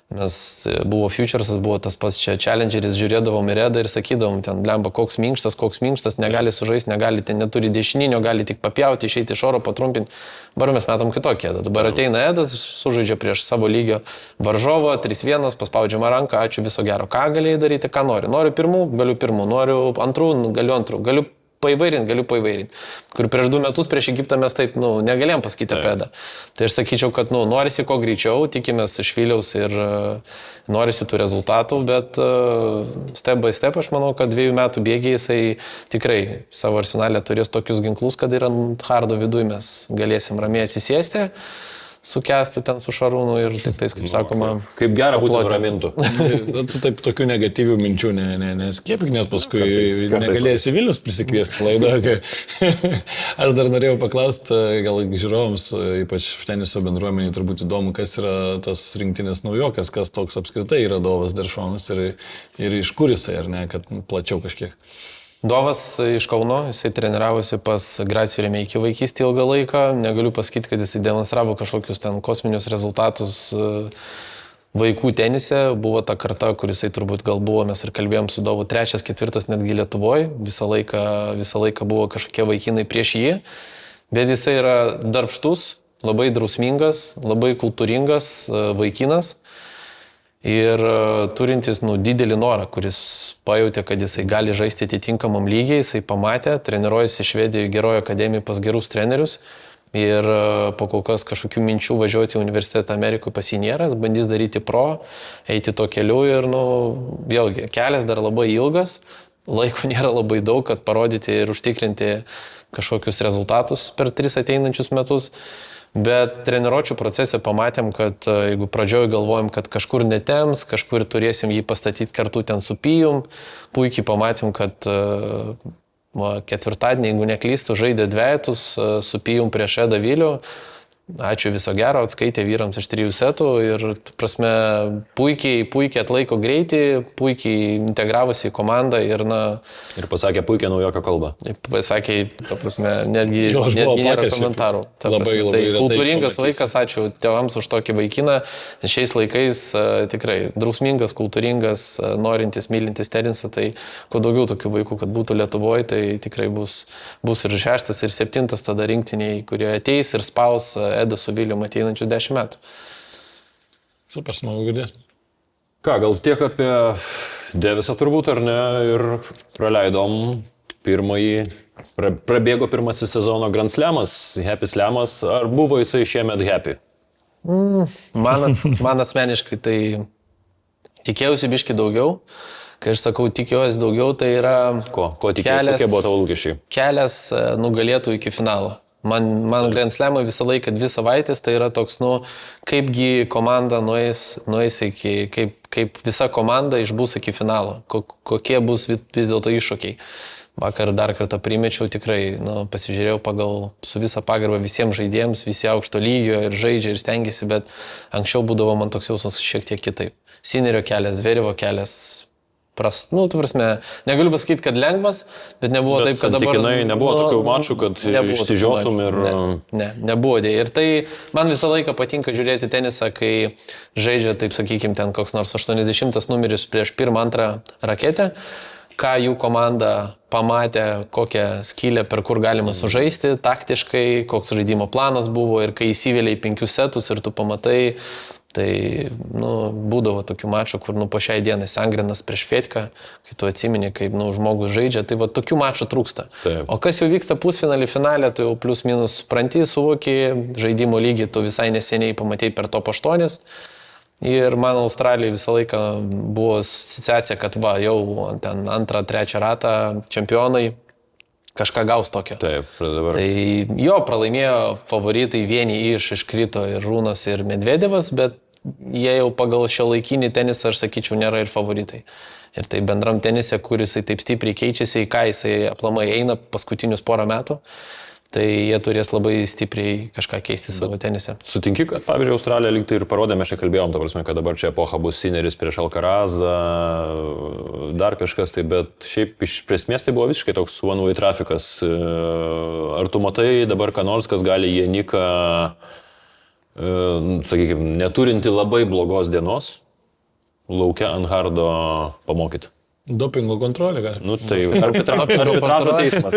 Speaker 4: Mes buvo Futuresas, buvo tas pats čia Challengeris, žiūrėdavom į Redą ir sakydavom, ten blemba, koks minkštas, negali sužaisti, negali, ten neturi dešininio, gali tik papjauti, išeiti iš oro, patrumpinti. Dabar mes metam kitokie. Dabar ateina Edas, sužaidžia prieš savo lygio varžovą, 3-1, paspaudžiama ranką, ačiū, viso gero. Ką galėjai daryti, ką nori. Noriu pirmų, galiu pirmų, noriu antrų, galiu antrų, galiu paįvairinti. Kur prieš 2 metus prieš Egiptą mes taip, negalėjom pasakyti apie Edą. Tai aš sakyčiau, kad, norisi kuo greičiau, tikimės iš Viliaus ir norisi tų rezultatų, bet step by step aš manau, kad 2 metų bėgiai jisai tikrai savo arsenalę turės tokius ginklus, kad ir ant hardo viduje mes galėsim ramiai atsisėsti, sukęsti ten su Šarūnu ir tik tais, kaip sakoma,
Speaker 2: Kaip gera būtų nuramintų.
Speaker 3: Tu taip tokių negatyvių minčių neskiepik, nes paskui negalėsi Vilnius prisikviesti laidą. Aš dar norėjau paklausti, gal žiūrovams, ypač teniso bendruomeniai, turbūt įdomu, kas yra tas rinktinės naujokas, kas toks apskritai yra Dovas Deršonas ir iš kur jisai, ar ne, kad plačiau kažkiek.
Speaker 4: Dovas iš Kauno, jisai treniravosi pas Gracijų Remeikį vaikystį ilgą laiką. Negaliu pasakyti, kad jisai demonstravo kažkokius ten kosminius rezultatus vaikų tenise. Buvo ta karta, kurisai turbūt gal buvo, mes ir kalbėjom su Dovu, 3, 4 netgi Lietuvoje. Visą laiką buvo kažkokie vaikinai prieš jį. Bet jisai yra darbštus, labai drausmingas, labai kultūringas vaikinas. Ir turintis didelį norą, kuris pajautė, kad jisai gali žaisti atitinkamam lygiai, jisai pamatė, treniruojasi Švedijoje geroje akademijoje pas gerus trenerius ir po kol kas kažkokių minčių važiuoti į universitetą Amerikoje pas jį nėra, jis bandys daryti pro, eiti to keliu ir, vėlgi, kelias dar labai ilgas, laiko nėra labai daug, kad parodyti ir užtikrinti kažkokius rezultatus per 3 ateinančius metus. Bet treniruočių procese pamatėm, kad jeigu pradžioj galvojom, kad kažkur netems, kažkur turėsim jį pastatyti kartu ten su Pijum, puikiai pamatėm, kad ketvirtadienį, jeigu neklystu, žaidė dvejetus su Pijum prieš Edą Vilių. Ačiū, viso gero, atskaitė vyrams iš 3 setų ir, prasme, puikiai atlaiko greitį, puikiai integravosi į komandą ir,
Speaker 2: Ir pasakė puikią naujoką kalbą.
Speaker 4: Pasakė, ta prasme, netgi nėra komentarų.
Speaker 3: Labai
Speaker 4: kultūringas vaikas, ačiū tėvams už tokį vaikiną. Šiais laikais tikrai drausmingas, kultūringas, norintis, mylintis tenisą, tai kuo daugiau tokių vaikų, kad būtų Lietuvoje, tai tikrai bus ir 6, ir 7 tada rinktiniai, kurie ateis ir spaus Edą su Vilium ateinančių 10 metų.
Speaker 3: Super, smagu girdėti.
Speaker 2: Ką, gal tiek apie Devisą turbūt, ar ne? Ir praleidom prabėgo pirmasis sezono Grand Slamas, Happy Slamas. Ar buvo jisai šiemet happy?
Speaker 4: Man asmeniškai tai tikėjausi biški daugiau. Kai aš sakau tikėjausi daugiau, tai yra
Speaker 2: Ko tikėjausi? Kokie buvo tavo lūkesčiai?
Speaker 4: Kelias nugalėtų iki finalo. Man Grand Slam'ai visą laiką 2 savaitės, tai yra toks, kaipgi komanda nueis iki, kaip visa komanda išbus iki finalo, kokie bus vis dėlto iššūkiai. Vakar dar kartą primečiau, tikrai pasižiūrėjau su visą pagarbą visiems žaidėjams, visi aukšto lygio ir žaidžia ir stengiasi, bet anksčiau būdavo man toks jausmas šiek tiek kitaip. Sinerio kelias, Zverevo kelias. Tu prasme, negaliu pasakyti, kad lengvas, bet nebuvo taip, kad dabar...
Speaker 2: Nebuvo tokių mačų, kad išsižiotum ir...
Speaker 4: Nebuvo dėja. Ir tai man visą laiką patinka žiūrėti tenisą, kai žaidžia, taip sakykime, ten koks nors 80 numeris prieš 1-2 raketę, ką jų komanda pamatė, kokią skylę, per kur galima sužaisti taktiškai, koks žaidimo planas buvo ir kai įsivėlė į 5 setus ir tu pamatai, tai būdavo tokių mačų, kur po šiai dienai Sangrinas prieš Fetką, kai tu atsimeni, kaip žmogus žaidžia, tai tokių mačų trūksta.
Speaker 2: Taip.
Speaker 4: O kas jau vyksta pusfinalį, finalė, tu jau plius minus supranti, suvoki, žaidimo lygį tu visai neseniai pamatei per top 8. Ir man Australijai visą laiką buvo asociacija, kad jau ten 2-3 ratą čempionai kažką gaus tokio.
Speaker 2: Taip, dabar.
Speaker 4: Tai pralaimėjo favoritai, vieni iškrito ir Rūnas, ir Medvedevas, bet jie jau pagal šiuolaikinį tenisą, aš sakyčiau, nėra ir favoritai. Ir tai bendram tenise, kuris taip stipriai keičiasi, į ką jisai aplamai eina paskutinius porą metų, tai jie turės labai stipriai kažką keisti savo tenise.
Speaker 2: Sutinki, kad, pavyzdžiui, Australija lyg tai ir parodė, mes čia kalbėjom, ta prasme, kad dabar čia epocha bus Sineris prieš Alcarazą, dar kažkas, tai bet šiaip iš esmės tai buvo visiškai toks one-way trafikas. Ar tu matai dabar ką nors, kas gali Janiką, sakykime, neturinti labai blogos dienos, laukia ant hardo pamokyti?
Speaker 3: Dopingo kontrolė, gal?
Speaker 2: Nu tai arbitražo teismas.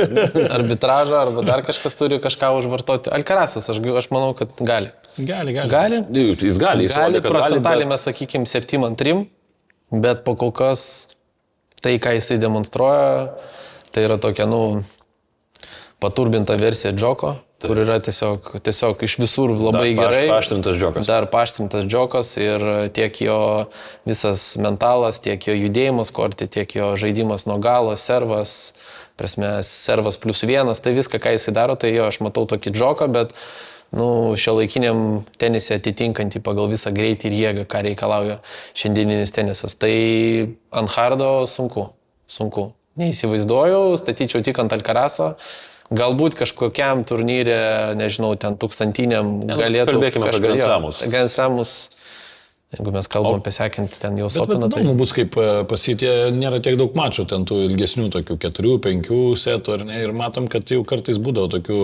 Speaker 4: Arbitražą arba dar kažkas turi kažką užvartoti. Alcarazas, aš manau, kad gali.
Speaker 3: Gali.
Speaker 4: Gali?
Speaker 2: Jis gali, jis
Speaker 4: Gali,
Speaker 2: rodė, kad
Speaker 4: procentaliai
Speaker 2: gali.
Speaker 4: mes sakykim 7-3, bet po kol kas tai, ką jisai demonstruoja, tai yra tokia, paturbinta versija Džoko, kur yra tiesiog iš visur labai gerai.
Speaker 2: Paaštrintas Džokas.
Speaker 4: Dar paaštrintas Džokas ir tiek jo visas mentalas, tiek jo judėjimas korte, tiek jo žaidimas nuo galo, servas, servas +1, tai viską, ką jisai daro, tai jo, aš matau tokį Džoką, bet šiuolaikiniam tenise atitinkantį pagal visą greitį ir jėgą, ką reikalauja šiandieninis tenisas. Tai ant hardo sunku. Neįsivaizduoju, statyčiau tik ant Alcarazo. Galbūt kažkokiam turnyrė, nežinau, ten 1000-iniam galėtų...
Speaker 2: Kalbėkime apie Grand Slamus.
Speaker 4: Grand Slamus, jeigu mes kalbam apie sekantį ten jau
Speaker 3: Bet
Speaker 4: Openą.
Speaker 3: įdomu bus, kaip pasitė, nėra tiek daug mačų, ten tų ilgesnių tokių 4-5 setų, ar ne, ir matom, kad jau kartais būdavo tokių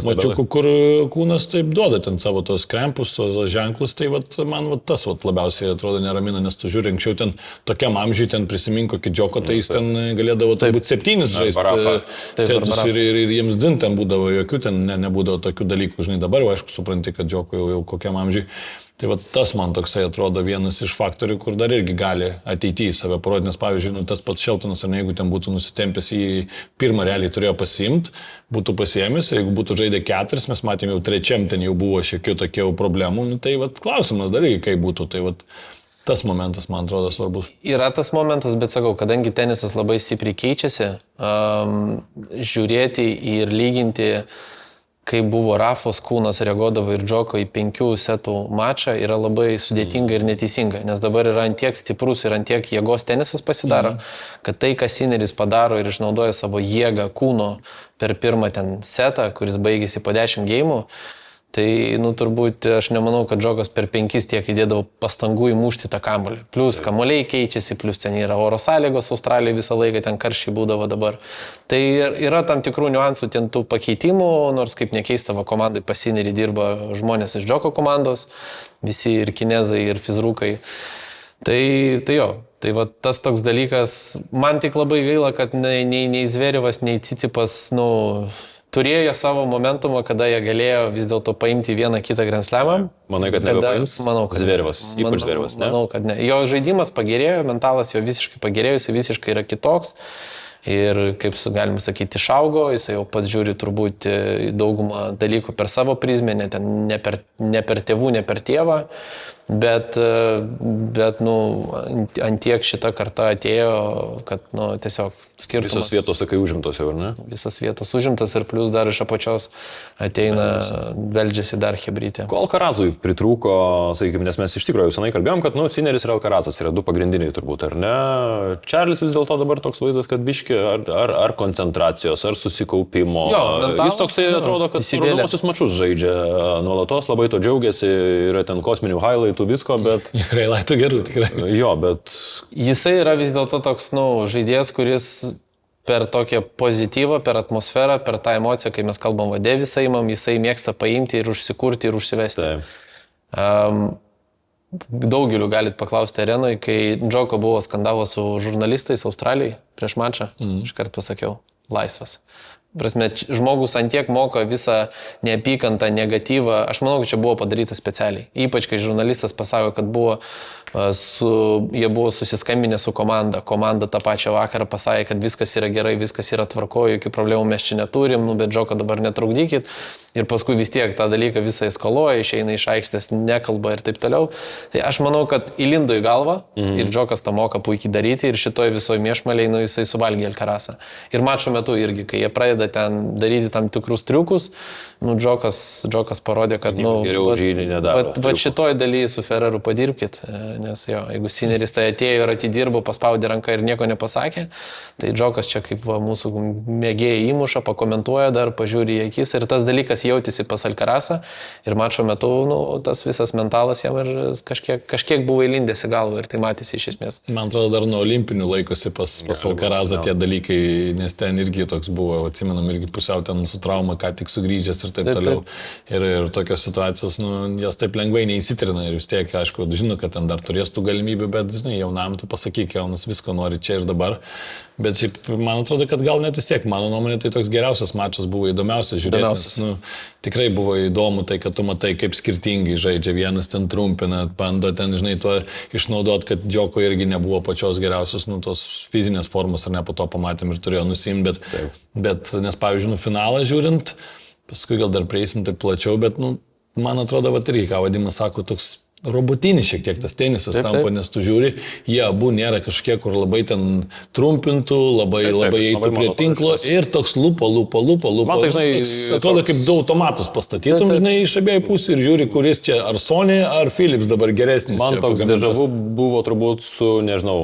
Speaker 3: mačiukų, kur kūnas taip duoda ten savo tos krempus, tos ženklus, tai man tas labiausiai atrodo neramina, nes tu žiūri, anksčiau ten tokiam amžiui, ten prisimink kokį Džoko, tai jis ten galėdavo turbūt 7 žaisti setus ir jiems din ten būdavo, jokių ten nebūdavo tokių dalykų, žinai, dabar jau aišku supranti, kad Džoko jau kokiam amžiui. Tai tas man toksai atrodo vienas iš faktorių, kur dar irgi gali ateityje save parodyti, nes pavyzdžiui, tas pats Šeltonas, ar ne, jeigu ten būtų nusitempęs į pirmą realiai turėjo pasiimti, būtų pasiėmęs, jeigu būtų žaidę 4, mes matėm jau 3 ten jau buvo šiek tiek tokių problemų, tai klausimas dar irgi kaip būtų, tai tas momentas man atrodo svarbus.
Speaker 4: Yra tas momentas, bet sakau, kadangi tenisas labai stipriai keičiasi, žiūrėti ir lyginti, kaip buvo Rafos kūnas reaguodavo ir Džoko į 5 setų mačą, yra labai sudėtinga ir neteisinga, nes dabar yra antiek stiprus ir antiek jėgos tenisas pasidaro, kad tai, ką Sinneris padaro ir išnaudoja savo jėgą kūno per pirmą ten setą, kuris baigėsi po 10 geimų, tai, turbūt aš nemanau, kad Džokas per 5 tiek įdėdavo pastangų įmušti tą kamuolį. Plius kamuoliai keičiasi, plius ten yra oro sąlygos, Australijoje visą laiką ten karščiai būdavo dabar. Tai yra tam tikrų niuansų ten tų pakeitimų, nors kaip nekeista, komandai pas Sinnerį dirba žmonės iš Džoko komandos, visi ir kinezai, ir fizrukai. Tai jo. Tai tas toks dalykas, man tik labai gaila, kad nei Zverevas, nei Cicipas, turėjo savo momentumą, kada jie galėjo vis dėlto paimti vieną kitą Grand Slamą.
Speaker 2: Manai, kad nebepaims?
Speaker 4: Manau, kad
Speaker 2: Zverevas, ypač Zverevas, ne?
Speaker 4: Manau, kad ne. Jo žaidimas pagerėjo, mentalas jo visiškai pagerėjo, jis visiškai yra kitoks. Ir, kaip galima sakyti, išaugo, jis jau pats žiūri turbūt daugumą dalykų per savo prizmę, ne per tėvų, ne per tėvą. Bet antiek šita karta atėjo, kad tiesiog skirtumas.
Speaker 2: Visos vietos, sakai, užimtos jau, ar ne?
Speaker 4: Visos vietos užimtos ir plus dar iš apačios ateina, beldžiasi dar hebrytė.
Speaker 2: Ko Alcarazui pritrūko, sakykime, nes mes iš tikrųjų jau senai kalbėjom, kad Sinneris ir Alcarazas yra 2 pagrindiniai turbūt, ar ne? Čarlis vis dėlto dabar toks vaizdas, kad biški ar koncentracijos, ar susikaupimo. Jis toksai atrodo, kad parodomosius mačus žaidžia nuolatos, labai to džiaugiasi, yra ten kosminių highlightų, visko, bet...
Speaker 3: Highlightų gerų, tikrai.
Speaker 2: Jo, bet...
Speaker 4: Jisai yra vis dėlto toks, žaidėjas, kuris per tokią pozityvą, per atmosferą, per tą emociją, kai mes kalbam Devisą įmam, jisai mėgsta paimti ir užsikurti ir užsivesti. Daugeliu galit paklausti arenui, kai Džoko buvo skandalas su žurnalistais Australijai prieš mačą, iškart pasakiau, laisvas. Prasme, žmogus antiek moka visą neapykantą, negatyvą. Aš manau, kad čia buvo padaryta specialiai. Ypač, kai žurnalistas pasako, kad jie buvo susiskambinę su komanda. Komanda tą pačią vakarą pasakė, kad viskas yra gerai, viskas yra tvarkoje, jokių problemų mes čia neturim, bet Džoko dabar netrukdykit. Ir paskui vis tiek tą dalyką visą eskaloja, išeina iš aikštės, nekalba ir taip toliau. Tai aš manau, kad įlindo į galvą ir Džokas tą moka puikiai daryti ir šitoj visoje miešmaliai, jisai suvalgė Alcarazą. Ir mačo metu irgi, kai jie pradeda ten daryti tam tikrus triukus, Džokas parodė, kad, va šitoj dalyje su Ferreru padirbkit, nes jo, jeigu Sinneris tai atėjo ir atidirbo, paspaudė ranką ir nieko nepasakė, tai Džokas čia kaip mūsų mėgėjai įmuša, pakomentuoja dar, pažiūri į akis ir tas dalykas jautėsi pas Alcarazą ir mačo metu, tas visas mentalas jam ir kažkiek buvo įlindęs į galvą ir tai matėsi iš esmės.
Speaker 3: Man atrodo, dar nuo olimpinių laikosi pas Alcarazą tie dalykai, nes ten irgi toks buvo, atsimenu, pamenam, irgi pusiau ten su trauma, ką tik sugrįžęs ir taip toliau. Ir tokios situacijos, jos taip lengvai neįsitrina ir vis tiek, aišku, žinau, kad ten dar turės tų galimybių, bet, žinai, jaunam tu pasakyk, jaunas visko nori čia ir dabar. Bet šiaip, man atrodo, kad gal net vis tiek, mano nuomonė, tai toks geriausias mačas buvo, įdomiausias žiūrėti. Tikrai buvo įdomu tai, kad tu matai, kaip skirtingai žaidžia, vienas ten trumpina, bando ten, žinai, tuo išnaudot, kad Džoko irgi nebuvo pačios geriausios, tos fizinės formos, ar ne, po to pamatėm ir turėjo nusimti, bet nes, pavyzdžiui, finalą žiūrint, paskui gal dar prieisim taip plačiau, bet, man atrodo, irgi, ką Vadimas sako, toks robotinis šiek tiek tas tenisas tampa, nes tu žiūri, jie abu nėra kažkiek, kur labai ten trumpintų, labai eitų prie tinklo ir toks lupo.
Speaker 2: Man tai, žinai,
Speaker 3: atrodo, kaip du automatus pastatytum, žinai, iš abiejų pusių ir žiūri, kuris čia, ar Sony, ar Philips dabar geresnis.
Speaker 2: Man toks dežavu buvo turbūt su, nežinau,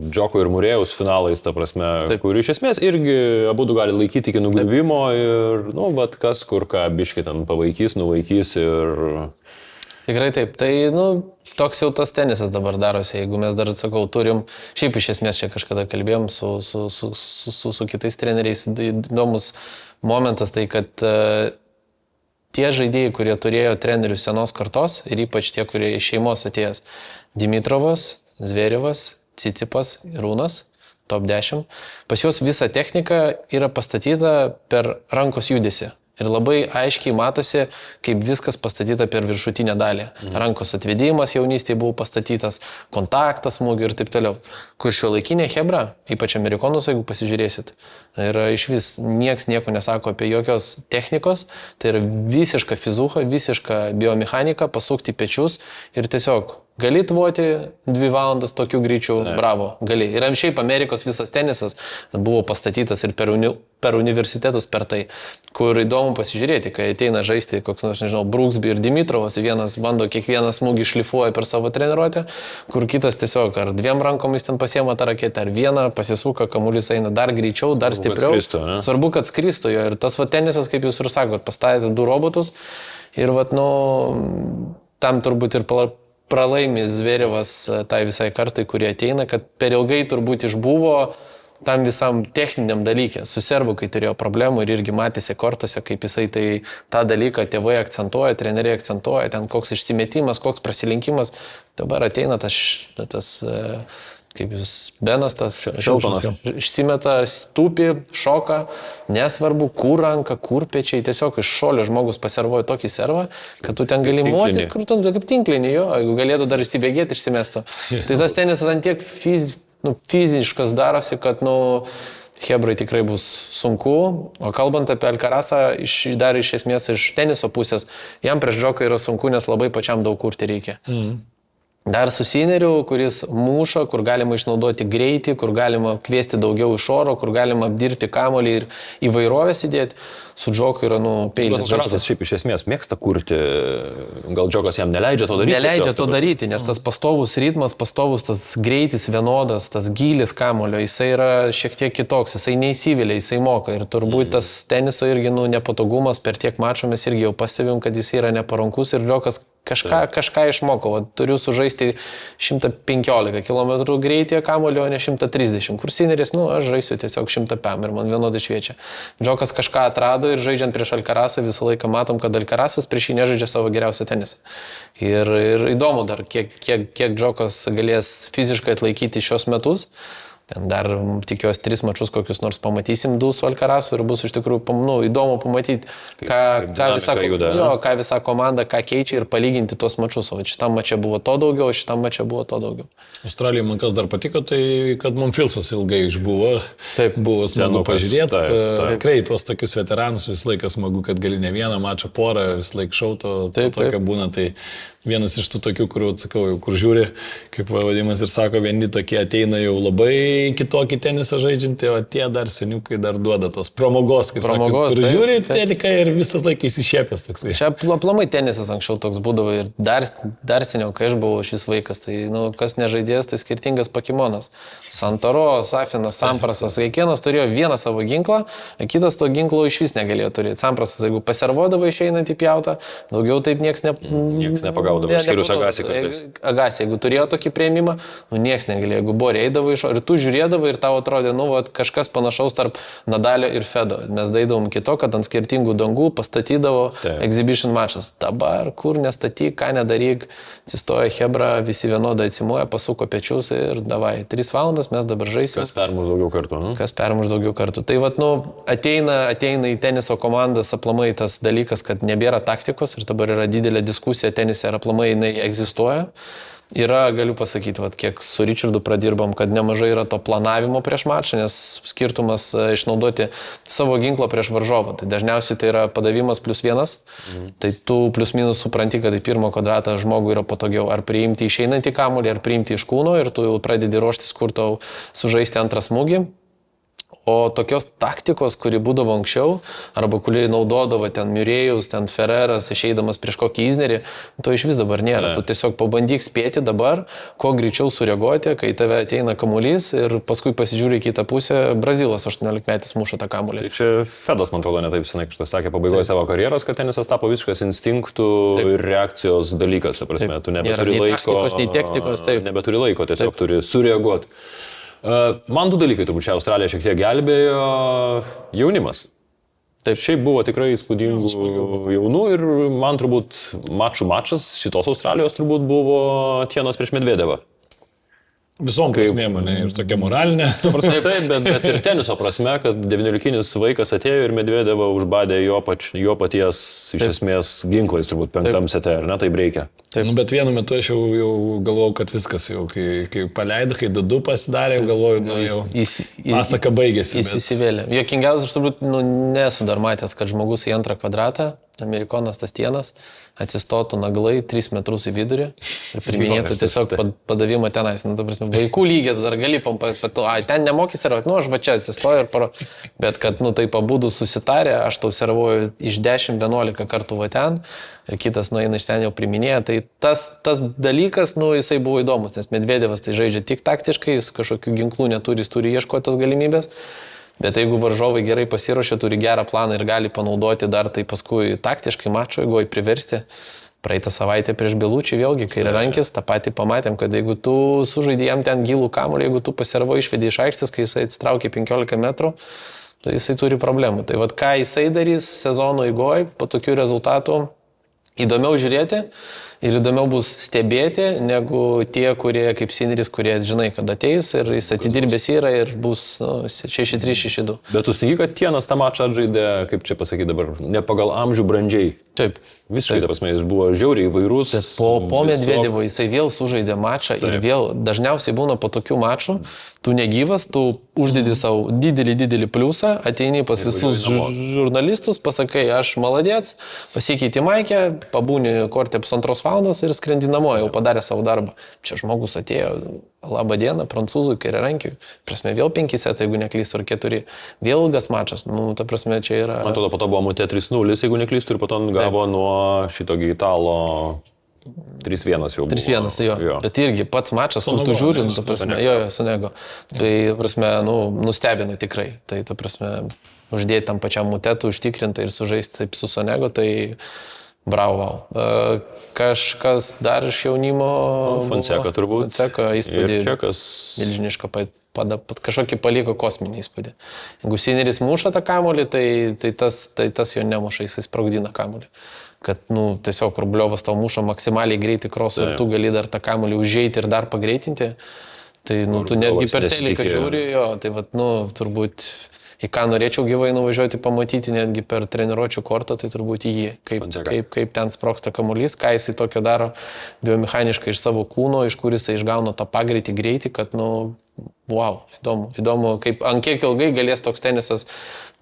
Speaker 2: Džoko ir Murėjaus finalais, ta prasme, kur iš esmės irgi abudu gali laikyti iki nugriuvimo ir, bet kas kur ką biškai ten pavaikys, nuvaikys ir...
Speaker 4: Tikrai taip, tai, toks jau tas tenisas dabar darosi, jeigu mes dar, sakau, turim, šiaip iš esmės čia kažkada kalbėjom su kitais treneriais, įdomus momentas, tai kad tie žaidėjai, kurie turėjo trenerius senos kartos ir ypač tie, kurie iš šeimos atėjęs, Dimitrovas, Zverevas, Cicipas, Rūnas, top 10, pas juos visa technika yra pastatyta per rankos judesį. Ir labai aiškiai matosi, kaip viskas pastatyta per viršutinę dalį. Rankos atvedimas jaunystėje buvo pastatytas, kontaktas smūgių ir taip toliau. Kur šiuolaikinė chebra, ypač amerikonus, jeigu pasižiūrėsit, yra iš vis nieks nieko nesako apie jokios technikos, tai yra visiška fizucha, visiška biomechanika, pasukti pečius ir tiesiog gali tvoti 2 valandas tokiu greičiu, bravo, gali. Ir šiaip Amerikos visas tenisas buvo pastatytas ir per universitetus per tai, kur įdomu pasižiūrėti, kai ateina žaisti koks nors, nežinau, Brooksby ir Dimitrovas, vienas bando kiekvieną smūgį šlifuoja per savo treniruotę, kur kitas tiesiog ar 2 rankomis ten pasiema tą raketę, ar vieną pasisuka, kamuolys eina dar greičiau, dar stipriau. Svarbu, kad skristų jo. Ir tas tenisas, kaip jūs ir sakot, pastatėte 2 robotus ir tam turbūt ir pralaimi Zverevas tai visai kartai, kurie ateina, kad per ilgai turbūt išbuvo tam visam techniniam dalykė. Su serbu, kai turėjo problemų ir irgi matėsi kortose, kaip jisai tą dalyką tėvai akcentuoja, treneriai akcentuoja, ten koks išsimetimas, koks prasilenkimas. Dabar ateina tas kaip jūs, Benas, tas išsimeta, stūpi, šoka, nesvarbu, kur ranka, kur pečiai, tiesiog iš šolio žmogus paservoja tokį servą, kad tu ten gali motis, kur tu kaip tinklinį, jo, jeigu galėtų dar išsibėgėti, išsimestų. Tai tas tenisas ant tiek fiziškas darosi, kad, hebrai tikrai bus sunku, o kalbant apie Alcarazą, dar iš esmės iš teniso pusės, jam prieš Džoką yra sunku, nes labai pačiam daug kurti reikia. Dar su Sineriu, kuris muša, kur galima išnaudoti greitį, kur galima kviesti daugiau iš oro, kur galima apdirbti kamuolį ir įvairovės įdėti, su Džoku yra, peilis.
Speaker 2: Alcarazas šiaip iš esmės mėgsta kurti, gal Džokas jam neleidžia to daryti?
Speaker 4: Neleidžia to daryti, nes tas pastovus ritmas, pastovus tas greitis vienodas, tas gylis kamuolio, jisai yra šiek tiek kitoks, jisai neįsivilia, jisai moka. Ir turbūt tas teniso irgi nepatogumas per tiek mačų mes irgi jau pastebėjom, kad jisai yra neparankus ir Džokas kažką išmoko. Turiu sužaisti 115 km greityje kamuolio, o ne 130. Kur Sineris, aš žaisiu tiesiog 105 ir man vienodai šviečia. Džokas kažką atrado ir žaidžiant prieš Alcarazą visą laiką matom, kad Alcarazas prieš jį nežaidžia savo geriausią tenisą. Ir įdomu dar, kiek Džokas galės fiziškai atlaikyti šios metus. Ten dar tikiuosi 3 mačus kokius nors pamatysim 2 su Alcarazu ir bus iš tikrųjų įdomu pamatyti, ką visa komanda, ką keičia ir palyginti tuos mačus. O šitam mače buvo to daugiau, šitam mače buvo to daugiau.
Speaker 3: Australijai man kas dar patiko, tai kad Monfilsas ilgai išbuvo. Taip, buvo smagu pažiūrėti. Tikrai tuos tokius veteranus visą laiką smagu, kad gali ne vieną mačą porą, visą laiką šauto, tokia būna. Tai vienas iš tų tokių, kur, sakau, kur žiūri, kaip Vadimas ir sako, vieni tokie ateina jau labai kitokį tenisą žaidžiantį, o tie dar seniukai dar duoda tos pramogos, kaip sakot, kur žiūri teliką ir visas laikas įsišėpęs toksai.
Speaker 4: Čia aplamai tenisas anksčiau toks būdavo ir dar seniau, kai aš buvau šis vaikas, tai kas nežaidės, tai skirtingas Pokemonas. Santoro, Safinas, Samprasas, kiekvienas turėjo vieną savo ginklą, kitas to ginklo iš vis negalėjo turėti. Samprasas, jeigu paservodavo išeinant į pjautą, daugiau taip nieks nepagaudavo.
Speaker 2: nepagaudavo, išskyrus Agasį.
Speaker 4: Agasį, jeigu turėjo tokį prieimimą, nieks negalėjo, jeigu Borė eidavo iš, ir tu žiūrėdavai ir tau atrodė, kažkas panašaus tarp Nadalio ir Fedo. Mes daidavom kito, kad ant skirtingų dangų pastatydavo exhibition matchas. Dabar, kur nestatyk, ką nedaryk, atsistoja Hebra, visi vienodai atsimuoja, pasuko pečius ir davai. 3 valandas mes dabar žaisim.
Speaker 2: Kas permuš daugiau kartų, nu?
Speaker 4: Kas permuš daugiau kartų. Tai ateina į teniso komandas aplamai tas dalykas, kad nebėra taktikos ir dabar yra didelė diskusija tenise ir aplamai jinai egzistuoja. Yra, galiu pasakyti, kiek su Richardu pradirbam, kad nemažai yra to planavimo prieš mačą, nes skirtumas išnaudoti savo ginklą prieš varžovą. Tai dažniausiai tai yra padavimas +1, tai tu +- supranti, kad į pirmą kvadratą žmogui yra patogiau ar priimti išeinantį kamuolį, ar priimti iš kūno ir tu jau pradedi ruoštis, kur tau sužaisti antrą smūgį. O tokios taktikos, kuri būdavo anksčiau, arba kuri naudodavo ten Murėjus, ten Ferreras, išeidamas prieš kokį Iznerį, to iš vis dabar nėra. Tu tiesiog pabandyk spėti dabar, kuo greičiau sureaguoti, kai tave ateina kamuolys ir paskui pasižiūri į kitą pusę, Brazilas 18-metis muša tą kamuolį.
Speaker 2: Tai čia Fedas, man atrodo, netaip senai kažkas sakė pabaigoje savo karjeros, kad tenisas tapo visiškas instinktų ir reakcijos dalykas. Ta prasme, tu nebeturi laiko, nebeturi laiko, tiesiog turi sureaguoti. Man 2 dalykai turbūt čia Australija šiek tiek gelbėjo jaunimas. Taip, šiaip buvo tikrai įspūdingų jaunų ir man turbūt mačas šitos Australijos turbūt buvo Tienas prieš Medvedevą.
Speaker 3: Visom prasmėm, ir tokia moralinė.
Speaker 2: Taip, bet ir teniso prasme, kad 19-kinis vaikas atėjo ir Medvedevą užbadė jo paties iš esmės ginklais turbūt 5 sete, ar ne, taip reikia.
Speaker 3: Nu, bet vienu metu aš jau galvojau, kad viskas jau, kai paleido, kai 2 pasidarė, galvojau, jau pasaka baigėsi.
Speaker 4: Jis įsivėlė. Jokingiausias, aš turbūt nesu dar matęs, kad žmogus į antrą kvadratą, amerikonas tas Tienas, atsistotų naglai 3 metrus į vidurį ir priminėtų tiesiog padavimą tenais. Nu, ta prasme, vaikų lygį dar gali ten nemokys servuoti, aš va čia atsistoju ir bet kad, taip pabūdų susitarę, aš tau servuoju iš 10-11 kartų va ten ir kitas nueina iš ten jau priminėja. Tai tas dalykas, jisai buvo įdomus, nes Medvedevas tai žaidžia tik taktiškai, jis kažkokių ginklų neturi, jis turi ieškoti tos galimybės. Bet jeigu varžovai gerai pasiruošia, turi gerą planą ir gali panaudoti dar tai paskui taktiškai mačo, jeigu priversti. Praeitą savaitę prieš Belučį vėlgi, kai yra rankis, tą patį pamatėm, kad jeigu tu sužaidai jam ten gilų kamuolį, jeigu tu pasiservai išvedė iš aikštės, kai jisai atsitraukė 15 metrų, tai jisai turi problemų. Tai ką jisai darys sezono eigoje po tokių rezultatų, įdomiau žiūrėti ir įdomiau bus stebėti, negu tie, kurie kaip Sinneris, kurie žinai, kad ateis ir jis atidirbęs yra ir bus 6-3, 6-2.
Speaker 2: Bet tu stingi, kad Tienas tą mačą atžaidė, kaip čia pasakyti dabar, ne pagal amžių brandžiai.
Speaker 4: Taip.
Speaker 2: Visiškai, ta prasme, jis buvo žiauriai įvairus.
Speaker 4: Po Medvedevo jisai vėl sužaidė mačą ir vėl dažniausiai būna po tokių mačų, tu negyvas, tu uždedi savo didelį pliusą, ateini pas visus žurnalistus, pasakai, aš maladėts, pasikeiti maikę, pabūni kortę 1,5 valandos ir skrendi namo, jau padarė savo darbą. Čia žmogus atėjo, labą dieną, prancūzų, kairiarankiui, prasme, vėl 5 setai, jeigu neklystu, ar 4, vėl ilgas mačas, ta prasme, čia yra...
Speaker 2: Man atrodo, po to buvo mutė 3-0, jeigu neklystu, ir po to gavo nuo šito italo 3-1 jau buvo.
Speaker 4: 3-1, tai jo. Bet irgi pats mačas, kur tu žiūri, ta prasme, Sonego. Tai, prasme, nustebino tikrai. Tai, ta prasme, uždėti tam pačiam mutetu, užtikrinti ir sužaisti taip su Sonego, tai bravo. Kažkas dar iš jaunimo...
Speaker 2: Fonseca turbūt.
Speaker 4: Fonseca įspūdį.
Speaker 2: Ir Čekas.
Speaker 4: Milžinišką, kažkokį paliko kosminį įspūdį. Jeigu Sinneris muša tą kamuolį, tai tas jo nemuša, jisai sprogdina kamuolį. Kad, tiesiog Rubliovas tau muša maksimaliai greitai krosų ir tu gali dar tą kamuolį užžeiti ir dar pagreitinti. Tai, tu netgi per teliką žiūri, tai, turbūt... Į ką norėčiau gyvai nuvažiuoti pamatyti, netgi per treniruočių kortą, tai turbūt į jį. Kaip ten sprogsta kamuolys, ką jisai tokio daro biomechaniškai iš savo kūno, iš kur jisai išgauna tą greitį, kad, wow, įdomu, ant kiek ilgai galės toks tenisas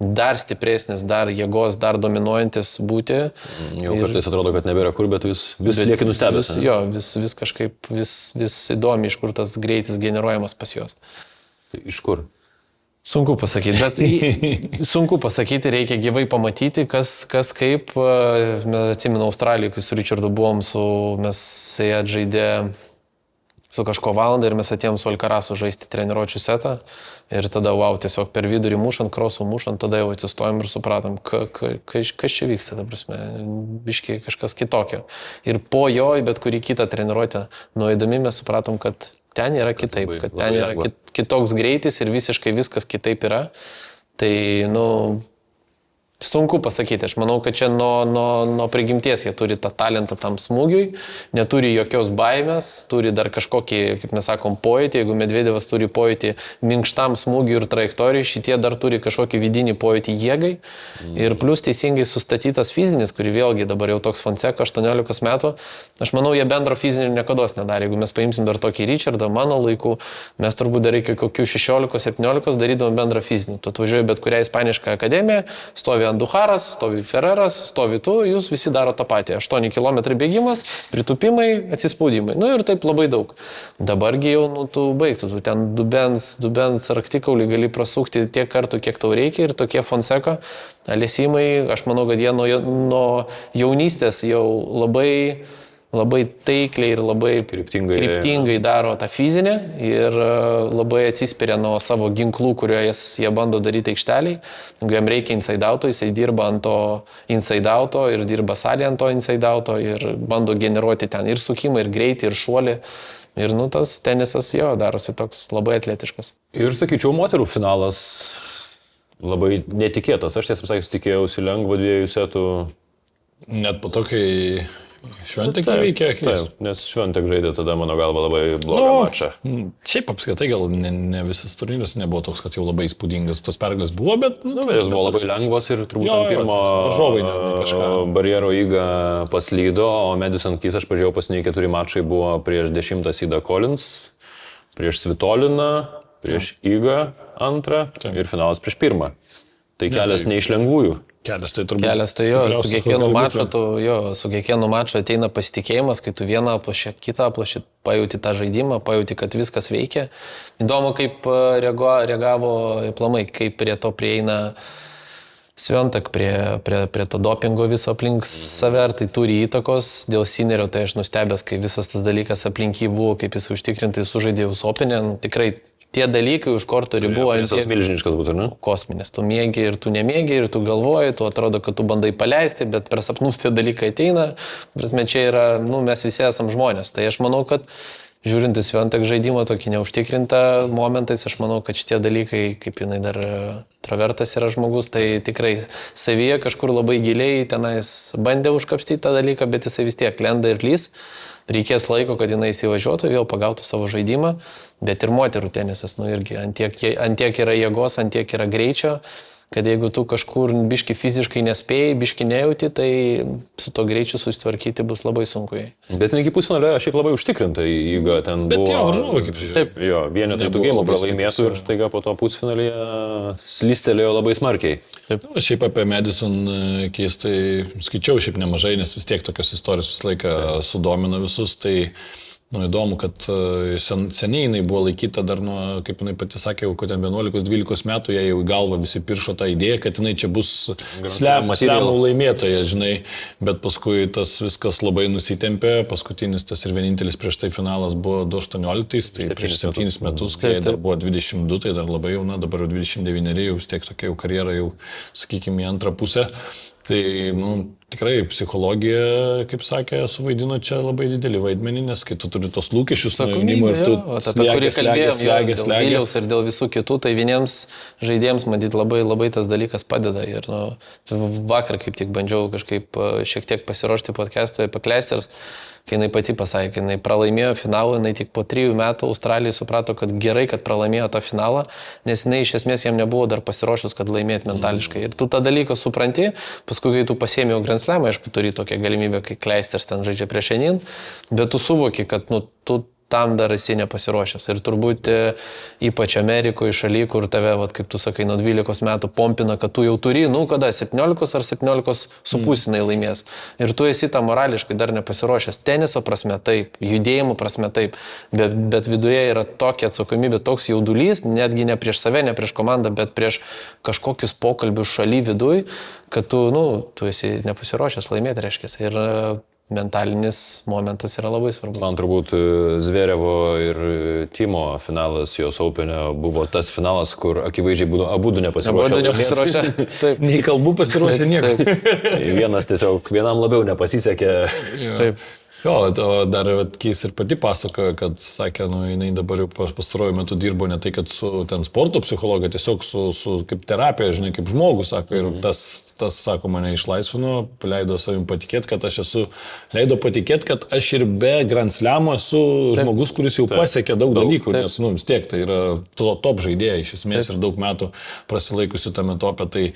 Speaker 4: dar stipresnis, dar jėgos, dar dominuojantis būti.
Speaker 2: Jau kartais atrodo, kad nebėra kur, bet vis lieki nustebęs.
Speaker 4: Vis kažkaip, vis įdomi, iš kur tas greitis generuojamas pas juos.
Speaker 2: Iš kur?
Speaker 4: Sunku pasakyti, bet sunku pasakyti, reikia gyvai pamatyti, kas kaip. Mes atsimenu Australiją, kai su Richardu buvom, mes jie atžaidė su kažko valandą ir mes atėjom su Alkarasu žaisti treniruočių setą ir tada, tiesiog per vidurį mušant, krosų mušant, tada jau atsistojom ir supratom, kas čia vyksta, ta prasme, biškiai kažkas kitokio. Ir po jo, bet kurį kitą treniruotę nueidami mes supratom, kad ten yra kitaip, kad ten yra kitoks greitis ir visiškai viskas kitaip yra. Tai, sunku pasakyti, aš manau, kad čia nuo prigimties jie turi tą talentą tam smūgiui, neturi jokios baimės, turi dar kažkokį, kaip mes sakom, pojūtį, jeigu Medvedevas turi pojūtį minkštam smūgiui ir trajektorijai, šitie dar turi kažkokį vidinį pojūtį jėgai ir plus teisingai sustatytas fizinis, kurį vėlgi dabar jau toks Fonseca 18 metų, aš manau, jie bendro fizinio niekados nedarė, jeigu mes paimsim dar tokį Richardą, mano laikų, mes turbūt dar iki kokių 16-17 darydavom bendrą fizinį, tu atvažiuoji bet kurią ispanišką akademiją, stovi Andujaras, stovi Ferreras, stovi tu, jūs visi daro tą patį. 8 km bėgimas, pritupimai, atsispaudimai. Ir taip labai daug. Dabargi jau, tu baigtų, tu ten dubens raktikaulį gali prasukti tiek kartų, kiek tau reikia ir tokie Fonseca lesimai, aš manau, kad jie nuo jaunystės jau labai taikliai ir labai kryptingai daro tą fizinę ir labai atsispiria nuo savo ginklų, kuriuos jie bando daryti aikšteliai. Jeigu jam reikia inside-auto, jisai dirba ant to inside-auto ir dirba salė ant to inside-auto ir bando generuoti ten ir sukimą, ir greitį, ir šuolį. Ir tas tenisas jo darosi toks labai atletiškas.
Speaker 2: Ir sakyčiau, moterų finalas labai netikėtas. Aš tiesą sakys tikėjausi lengvo 2 setų.
Speaker 3: Net po to, kai Šventek įveikė akis.
Speaker 2: Taip, nes Šventek žaidė tada, mano galva, labai blogą mačą.
Speaker 3: Šiaip apskritai gal ne visas turnyras nebuvo toks, kad jau labai įspūdingas. Tos pergalės buvo, bet...
Speaker 2: Jis buvo labai lengvas ir turbūt ant pirmo barjero įgą paslydo, o Madison Keys, aš pažiūrėjau, pasiniai 4 mačai buvo prieš 10 Sida Collins, prieš Svitoliną, prieš įgą antrą ir finalas prieš pirmą. Tai kelias ne iš lengvųjų.
Speaker 3: Kelias
Speaker 4: tai jo, su kiekvienu maču ateina pasitikėjimas, kai tu vieną aploši, kitą aploši, pajauti tą žaidimą, pajauti, kad viskas veikia. Įdomu, kaip reagavo aplamai, kaip prie to prieina Sventek, prie to dopingo viso aplink save, ar tai turi įtakos. Dėl Sinerio tai aš nustebęs, kai visas tas dalykas aplink jį buvo, kaip jis užtikrintai sužaidė Open'e, tikrai tie dalykai už kortų ribų.
Speaker 2: Jis milžiniškas būtų, ne?
Speaker 4: Kosminis. Tu mėgi ir tu nemėgi, ir tu galvoji, tu atrodo, kad tu bandai paleisti, bet per sapnus tie dalykai ateina. Prasme, čia yra, mes visi esam žmonės. Tai aš manau, kad žiūrintis Sventek žaidimą tokį neužtikrintą momentais, aš manau, kad šitie dalykai, kaip jinai dar travertas yra žmogus, tai tikrai savyje kažkur labai giliai tenais bandė užkapstyti tą dalyką, bet jisai vis tiek lenda ir lys. Reikės laiko, kad jinai įsivažiuotų, vėl pagautų savo žaidimą, bet ir moterų tenisas, irgi ant tiek yra jėgos, ant tiek yra greičio, kad jeigu tu kažkur biški fiziškai nespėjai, biški nejauti, tai su to greičiu susitvarkyti bus labai sunku.
Speaker 2: Bet negi pusfinalio šiaip labai užtikrintai įga ten buvo.
Speaker 3: Bet jo, varžovai kaip žiūrėjau.
Speaker 2: Taip, jo, vienetai tų gėmų pralaimėtų ir staiga po to pusfinalyje slystelėjo labai smarkiai.
Speaker 3: Taip, šiaip apie Madison Keys tai skaičiau šiaip nemažai, nes vis tiek tokios istorijos visą laiką sudomina visus, tai įdomu, kad seniai jinai buvo laikyta dar nuo, kaip jinai pati sakė, jau ten 11-12 metų, jai jau į galvą visi piršo tą idėją, kad jinai čia bus slemų laimėtoja, žinai, bet paskui tas viskas labai nusitempė, paskutinis tas ir vienintelis prieš tai finalas buvo 2018, tai prieš 7 metus, kai dar buvo 22, tai dar labai jauna, dabar jau 29, jau vis tiek tokia jau karjera, jau, sakykime, į antrą pusę. Tai, tikrai psichologija, kaip sakė, suvaidino čia labai didelį vaidmenį, nes kai tu turi tos lūkesčius nuo jaunimo ir tu
Speaker 4: slegi. Dėl Viliaus ir dėl visų kitų, tai vieniems žaidėjams, matyt, labai tas dalykas padeda. Ir vakar kaip tik bandžiau kažkaip šiek tiek pasiruošti podcast'ą apie Kleisters, kai jinai pati pasakė, kai jinai pralaimėjo finalą, jinai tik po 3 metų Australijai suprato, kad gerai, kad pralaimėjo tą finalą, nes jinai iš esmės jam nebuvo dar pasiruošus, kad laimėt mentališkai. Ir tu tą dalyką supranti, paskui, kai tu pasiėmė Grand Slamą, aišku, turi tokią galimybę, kai Kleisters ten žaidžia prieš Henin, bet tu suvoki, kad tu tam dar esi nepasiruošęs. Ir turbūt ypač Amerikoje, šaly, kur tave, kaip tu sakai, nuo 12 metų pompina, kad tu jau turi, kada 17 ar 17,5 laimės. Ir tu esi tam morališkai dar nepasiruošęs. Teniso prasme taip, judėjimo prasme taip, bet viduje yra tokia atsakomybė, toks jaudulys, netgi ne prieš save, ne prieš komandą, bet prieš kažkokius pokalbius šaly viduj, kad tu esi nepasiruošęs laimėti, reiškia. Ir mentalinis momentas yra labai svarbus.
Speaker 2: Man turbūt Zverevo ir Timo finalas jos Open'e buvo tas finalas, kur akivaizdžiai būtų abu
Speaker 4: Nepasiruošę. Taip.
Speaker 3: Nei kalbų pasiruošė nieko.
Speaker 2: Vienas tiesiog vienam labiau nepasisekė.
Speaker 4: Taip.
Speaker 3: Jo, o dar Keis ir pati pasakojo, kad, sakė, jinai dabar jau pastaruoju metu dirbo ne tai, kad su ten sporto psichologa, tiesiog su kaip terapija, žinai, kaip žmogus, sako, ir tas, sako, mane išlaisvino, leido savim patikėti, kad leido patikėti, kad aš ir be Grand Slamo esu žmogus, kuris jau pasiekė daug dalykų, nes, vis tiek tai yra top žaidėjai, iš esmės, ir daug metų prasilaikusi tame topė, tai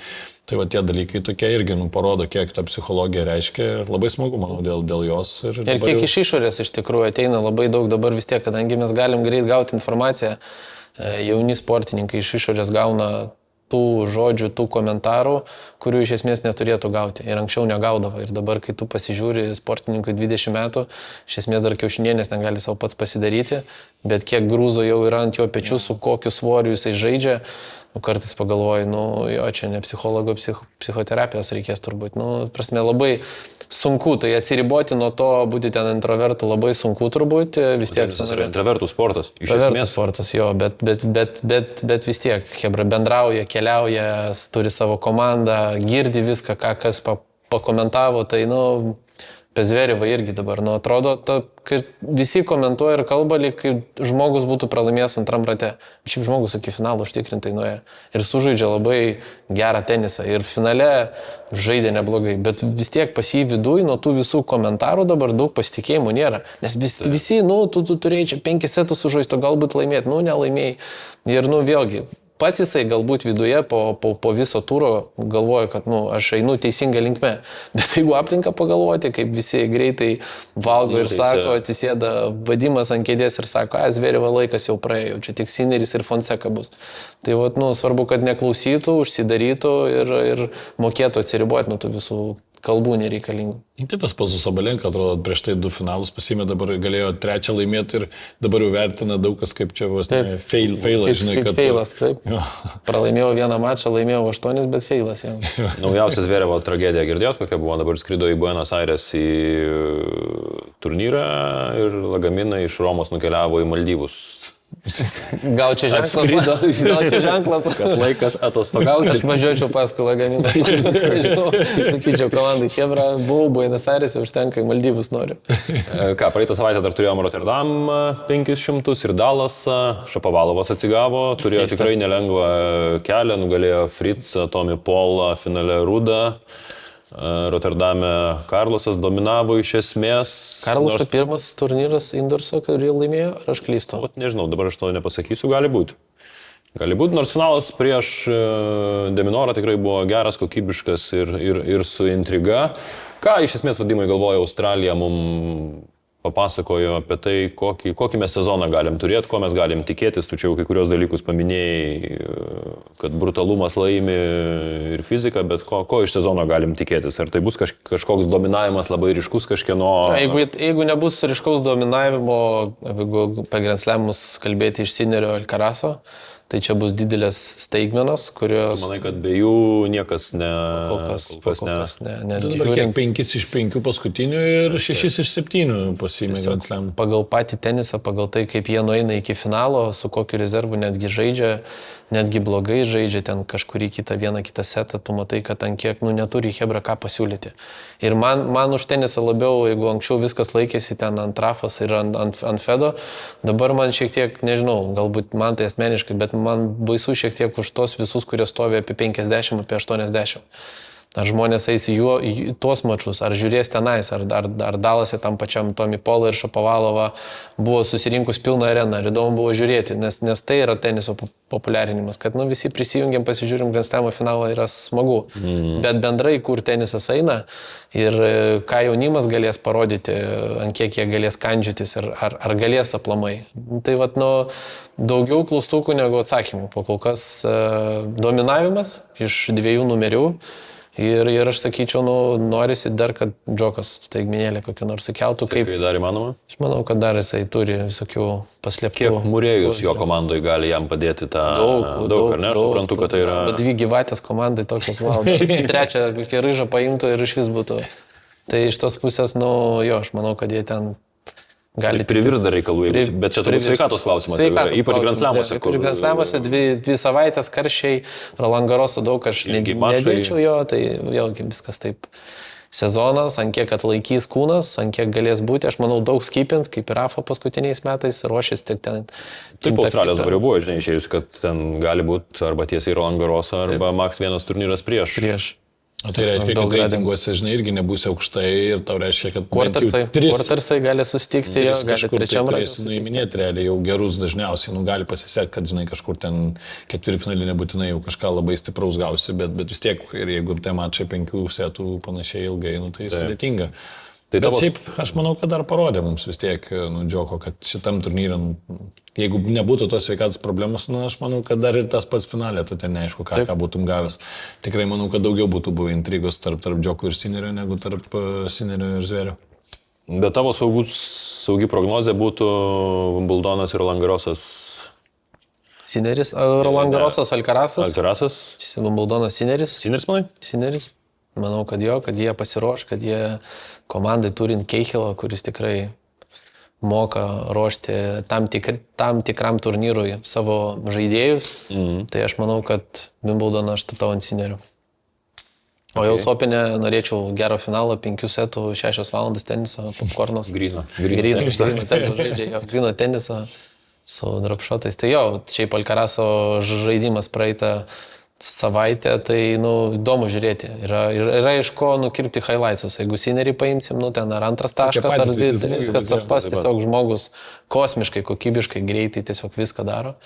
Speaker 3: va tie dalykai tokie irgi parodo, kiek ta psichologija reiškia ir labai smagu, manau, dėl jos.
Speaker 4: Ir kiek iš išorės iš tikrųjų ateina labai daug dabar vis tiek, kadangi mes galim greit gauti informaciją, jauni sportininkai iš išorės gauna tų žodžių, tų komentarų, kurių iš esmės neturėtų gauti. Ir anksčiau negaudavo. Ir dabar, kai tu pasižiūri sportininkui 20 metų, iš esmės dar kiaušinienės negali savo pats pasidaryti, bet kiek grūzo jau yra ant jo pečių, su kokiu svoriu jisai žaidžia, kartais pagalvoju, jo, čia ne psichologo, psichoterapijos reikės turbūt. Prasme, labai sunku, tai atsiriboti nuo to, būti ten introvertų, labai sunku turbūt. Vis tiek.
Speaker 2: Tai yra introvertų sportas.
Speaker 4: Introvertų sportas, jo, bet vis tiek, hebra bendrauja, keliauja, turi savo komandą, girdi viską, ką kas pakomentavo, tai, apie Zverevą irgi dabar, atrodo, kad visi komentuoja ir kalba, lyg kaip žmogus būtų pralaimėjęs antram rate. Šiaip žmogus iki finalo užtikrintai nuėjo. Ir sužaidžia labai gerą tenisą. Ir finale žaidė neblogai. Bet vis tiek pas jį viduj, nuo tų visų komentarų dabar daug pasitikėjimų nėra. Nes visi, tu turėjai čia 5 setus sužaisto, galbūt laimėti. Nelaimėjai. Ir, vėlgi, pats jisai galbūt viduje po viso turo galvoja, kad aš einu teisinga linkme. Bet jeigu aplinka pagalvoti, kaip visi greitai valgo ir sako, atsisėda Vadimas ant kėdės ir sako, Zverevo laikas jau praėjo, čia tik Sinneris ir Fonseca bus. Tai svarbu, kad neklausytų, užsidarytų ir mokėtų atsiriboti nuo tų visų kalbų nereikalingų.
Speaker 3: Tai tas pats su Sabalenka, atrodo, prieš tai 2 finalus pasiėmė, dabar galėjo 3 laimėti ir dabar jau vertina daug kas kaip čia vos ne feilas, žinai, kad...
Speaker 4: Feilas, taip. Pralaimėjau 1 mačą, laimėjau 8, bet feilas jau.
Speaker 2: Naujausias Zverevo tragedija girdėjot, kokia buvo, dabar skrido į Buenos Aires į turnyrą ir lagaminą iš Romos nukeliavo į Maldyvus.
Speaker 4: Gal čia ženklas,
Speaker 2: kad laikas atostogauti.
Speaker 4: Aš važiuočiau paskui lagaminą. Sakyčiau, komandai, hebra, buvau Buenos Aires, užtenka į Maldyvus noriu.
Speaker 2: Ką, praeitą savaitę dar turėjom Rotterdam 500 ir Dalasą, Šapovalovas atsigavo, turėjo tikrai nelengvą kelią, nugalėjo Fritz, Tommy Paul, finale Rudą. Rotterdame Karlosas dominavo iš esmės.
Speaker 4: Karloso pirmas turnyras Indorso, kurį laimėjo, ar aš klystu?
Speaker 2: Nežinau, dabar aš to nepasakysiu, gali būti. Gali būti, nors finalas prieš Deminorą tikrai buvo geras, kokybiškas ir su intriga. Ką iš esmės Vadimai galvoja Australija mums papasakojo apie tai, kokį mes sezoną galim turėti, ko mes galim tikėtis. Tu čia jau kai kurios dalykus paminėjai, kad brutalumas laimi ir fizika, bet ko iš sezono galim tikėtis? Ar tai bus kažkoks dominavimas labai ryškus kažkieno?
Speaker 4: Jeigu nebus ryškaus dominavimo, jeigu apie Grand Slamus kalbėti iš Sinnerio Alcarazo, tai čia bus didelės staigmenos, kurios...
Speaker 2: Tu manai, kad be jų niekas
Speaker 4: kol kas ne.
Speaker 3: Žiūrint 5 iš 5 paskutinių ir 6 iš 7 pasiėmė Grand Slam.
Speaker 4: Pagal patį tenisą, pagal tai, kaip jie nueina iki finalo, su kokiu rezervu netgi žaidžia, netgi blogai žaidžia ten kažkurį vieną kitą setą, tu matai, kad ant kiek neturi hebra ką pasiūlyti. Ir man už tenisą labiau, jeigu anksčiau viskas laikėsi ten ant Rafos ir ant Fedo, dabar man šiek tiek, nežinau, galbūt man tai asmeniškai, bet man baisu šiek tiek už tos visus, kurie stovi apie 50, apie 80. Ar žmonės eis į tuos mačus, ar žiūrės tenais, ar Dalase tam pačiam Tommy Paul ir Šapovalova buvo susirinkus pilną areną, ir įdomu buvo žiūrėti, nes tai yra teniso populiarinimas, kad visi prisijungiam, pasižiūrim Grand Slamo finalą, yra smagu. Bet bendrai, kur tenisas eina ir ką jaunimas galės parodyti, ant kiek jie galės kandžiotis, ar galės aplamai. Tai daugiau klaustukų negu atsakymų. Po kol kas dominavimas iš 2 numerių. Ir aš sakyčiau, norisi dar, kad Džokas staigmenėlę kokią nors įkeltų.
Speaker 2: Kaip dar įmanoma?
Speaker 4: Aš manau, kad dar jisai turi visokių paslėptų.
Speaker 2: Kiek Murėjus jo komandoje gali jam padėti tą... Daug, ar ne? Aš suprantu, kad tai yra...
Speaker 4: Bet 2 gyvatės komandai tokios valdo. 3 kokią ryžą paimtų ir iš vis būtų... Tai iš tos pusės, aš manau, kad jie ten gali...
Speaker 2: Privirs dar reikalų, bet čia turbūt sveikatos klausimas. Ypač Grand Slamuose.
Speaker 4: Ypač Grand Slamuose 2 savaitės karščiai, Roland Garroso daug aš nedėčiau jo, tai vėlgi viskas taip. Sezonas, ant kiek atlaikys kūnas, ant kiek galės būti, aš manau, daug skipins, kaip ir Rafa paskutiniais metais, ruošės tik ten.
Speaker 2: Taip, Australijos dabar jau buvo, žinai, išėjus, kad ten gali būti arba tiesiai Roland Garrosą, arba Max 1 turnyras prieš.
Speaker 3: O tai reiškia, kad reitinguose, žinai, irgi nebūsi aukštai ir tau reiškia, kad...
Speaker 4: Quartersai gali sustikti, gali trečiam
Speaker 3: ratui. Nuiminėti realiai jau gerus dažniausiai, gali pasisekti, kad, žinai, kažkur ten ketvirtfinalį nebūtinai jau kažką labai stipraus gausi, bet vis tiek, ir jeigu tie mačai 5 setų panašiai ilgai, tai sudėtinga. Bet šiaip, aš manau, kad dar parodė mums vis tiek, Džioko, kad šitam turnyram, jeigu nebūtų tos sveikatos problemos, aš manau, kad dar ir tas pats finalė, tu ten neaišku, ką būtum gavęs. Tikrai manau, kad daugiau būtų buvę intrigos tarp Džioko ir Sinerio, negu tarp Sinerio ir Zverio.
Speaker 2: Bet tavo saugi prognozė būtų Wimbledonas ir Roland Garrosas.
Speaker 4: Sineris, Roland Garrosas, Alcarazas.
Speaker 2: Alcarazas.
Speaker 4: Wimbledonas, Sineris.
Speaker 2: Sineris, manai?
Speaker 4: Sineris. Manau, kad jie pasiruoš, kad jie komandai turint Keichilą, kuris tikrai moka ruošti tam tikram turnyrui savo žaidėjus, tai aš manau, kad Wimbledoną aš statau ant Sinerių. O jau Sopinė norėčiau gero finalo, 5 setų, 6 valandas tenisą, popkornos.
Speaker 2: Gryno
Speaker 4: tenisą su dropshotais. Tai šiaip Alcarazo žaidimas praeitą savaitę, tai įdomu žiūrėti. Yra iš ko nukirpti highlightsus. Jeigu Sinerį paimsim, ten ar antras taškas, ar viskas tas pats, tiesiog žmogus kosmiškai, kokybiškai, greitai tiesiog viską daro.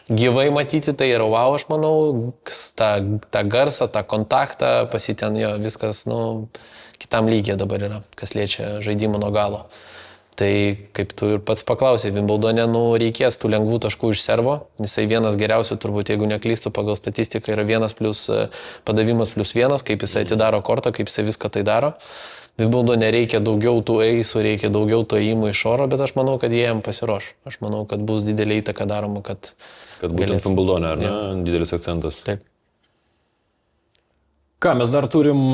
Speaker 4: Gyvai matyti, tai yra wow, aš manau, tą garsą, tą kontaktą, pasiten viskas, kitam lygiai dabar yra, kas liečia žaidimą nuo galo. Tai kaip tu ir pats paklausai, Wimbledone reikės tų lengvų taškų iš servo. Jisai vienas geriausių, turbūt, jeigu neklystu, pagal statistiką yra 1 plus padavimas plus 1, kaip jisai atidaro kortą, kaip jisai viską tai daro. Wimbledone reikia daugiau tų eisų, reikia daugiau to įimų iš oro, bet aš manau, kad jie jam pasiruoš. Aš manau, kad bus didelė įtaka daroma, kad
Speaker 2: būtent Wimbledone, ar ne? Didelis akcentas.
Speaker 4: Taip.
Speaker 2: Ką mes dar turim...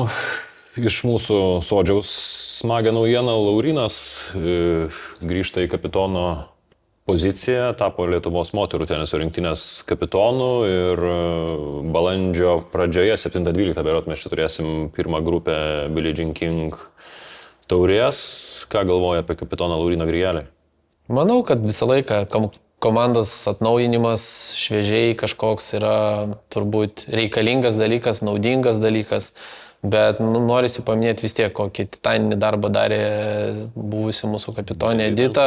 Speaker 2: Iš mūsų Sodžiaus smagią naujieną, Laurynas grįžta į kapitono poziciją, tapo Lietuvos moterų teniso rinktinės kapitonu ir balandžio pradžioje, 7-12, berods, mes čia turėsim pirmą grupę Billie Jean King taurės. Ką galvoja apie kapitoną Lauryną Grigelį?
Speaker 4: Manau, kad visą laiką komandos atnaujinimas šviežiai kažkoks yra turbūt reikalingas dalykas, naudingas dalykas. Bet norisi paminėti vis tiek, kokį titaninį darbą darė buvusi mūsų kapitonė Edita,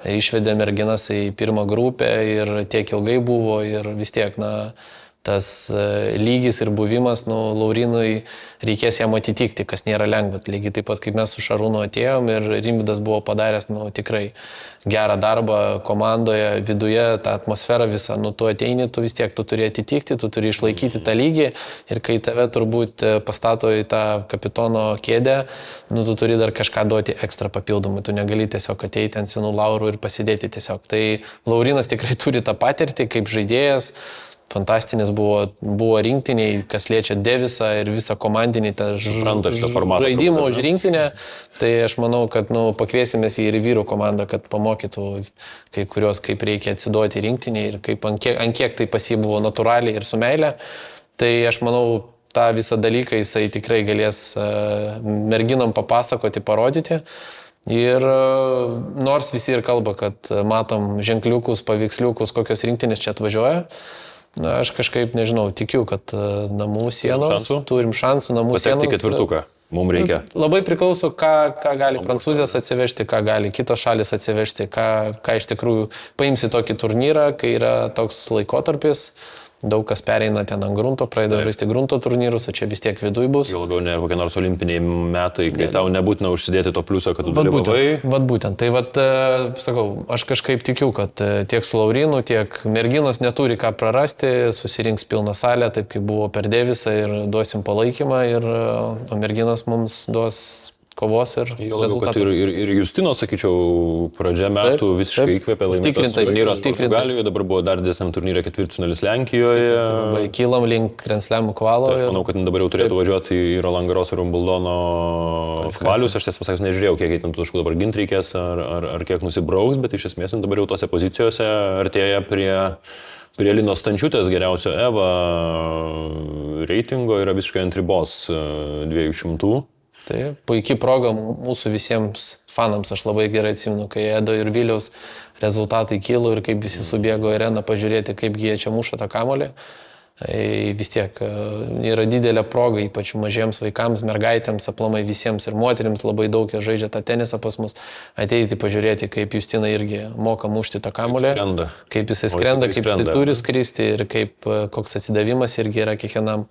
Speaker 4: išvedė merginas į pirmą grupę ir tiek ilgai buvo ir vis tiek, tas lygis ir buvimas, Laurinui reikės jam atitikti, kas nėra lengva. Lygiai taip pat, kaip mes su Šarūnu atėjom ir Rimvydas buvo padaręs, tikrai gerą darbą komandoje, viduje, tą atmosferą visą, tu ateini, tu vis tiek, tu turi atitikti, tu turi išlaikyti tą lygį ir kai tave turbūt pastato į tą kapitono kėdę, tu turi dar kažką duoti ekstra papildomai, tu negali tiesiog ateiti ant senų laurų ir pasidėti tiesiog. Tai Laurinas tikrai turi tą patirtį kaip žaidėjas, fantastinis buvo rinktiniai, kas liečia Devisą ir visą komandinį žaidimą už rinktinę. Tai aš manau, kad pakviesimės į ir vyrų komandą, kad pamokytų kai kurios, kaip reikia atsiduoti rinktiniai ir kaip ant kiek tai pas jį buvo natūraliai ir su meile. Tai aš manau, tą visą dalyką jisai tikrai galės merginom papasakoti, parodyti. Ir nors visi ir kalba, kad matom ženkliukus, paveiksliukus, kokios rinktinės čia atvažiuoja, aš kažkaip, nežinau, tikiu, kad namų sienos, turim šansų namų sienos.
Speaker 2: Pasiekti ketvirtuką, mums reikia.
Speaker 4: Labai priklauso, ką gali Prancūzijos atsivežti, ką gali kitos šalis atsivežti, ką iš tikrųjų paimsi tokį turnyrą, kai yra toks laikotarpis. Daug kas pereina ten ant grunto, pradeda žaisti grunto turnyrus, o čia vis tiek viduj bus.
Speaker 2: Gal labiau ne kokie nors olimpiniai metai, kai tau nebūtina užsidėti to pliuso, kad tu dalyvavai.
Speaker 4: Vat būtent. Tai sakau, aš kažkaip tikiu, kad tiek su Laurinu, tiek merginos neturi ką prarasti, susirinks pilną salę, taip kaip buvo per Devisą ir duosim palaikymą, o merginos mums duos kovos ir
Speaker 2: Jo labiau, kad
Speaker 4: rezultatų.
Speaker 2: ir Justino, sakyčiau, pradžia metų
Speaker 4: Taip,
Speaker 2: visiškai
Speaker 4: taip.
Speaker 2: įkvėpė laimėtas
Speaker 4: Užtikrintai,
Speaker 2: turnyras
Speaker 4: užtikrintai.
Speaker 2: Portugalijoje, dabar buvo dar didesniam turnyre ketvirtfinalis Lenkijoje.
Speaker 4: Labai kylam link Grand Slam kvalo.
Speaker 2: Aš manau, kad dabar jau turėtų važiuoti į Roland Garros ir Wimbledono kvalius. Aš tiesą sakant nežiūrėjau, kiek ten tų taškų dabar ginti reikės ar kiek nusibrauks, bet iš esmės dabar jau tose pozicijose artėja prie Linos Stančiūtės geriausio EVA reitingo, yra visiškai ant ribos 200.
Speaker 4: Tai puikiai proga mūsų visiems fanams, aš labai gerai atsimenu, kai Edo ir Viliaus rezultatai kilo ir kaip visi subėgo į areną pažiūrėti, kaip jie čia muša tą kamuolį. Vis tiek yra didelė proga, ypač mažiems vaikams, mergaitėms, aplamai visiems ir moterims labai daug jie žaidžia tą tenisą pas mus, ateiti pažiūrėti, kaip Justina irgi moka mušti tą kamuolį, kaip jisai skrenda, kaip jisai turi skristi ir kaip koks atsidavimas irgi yra kiekvienam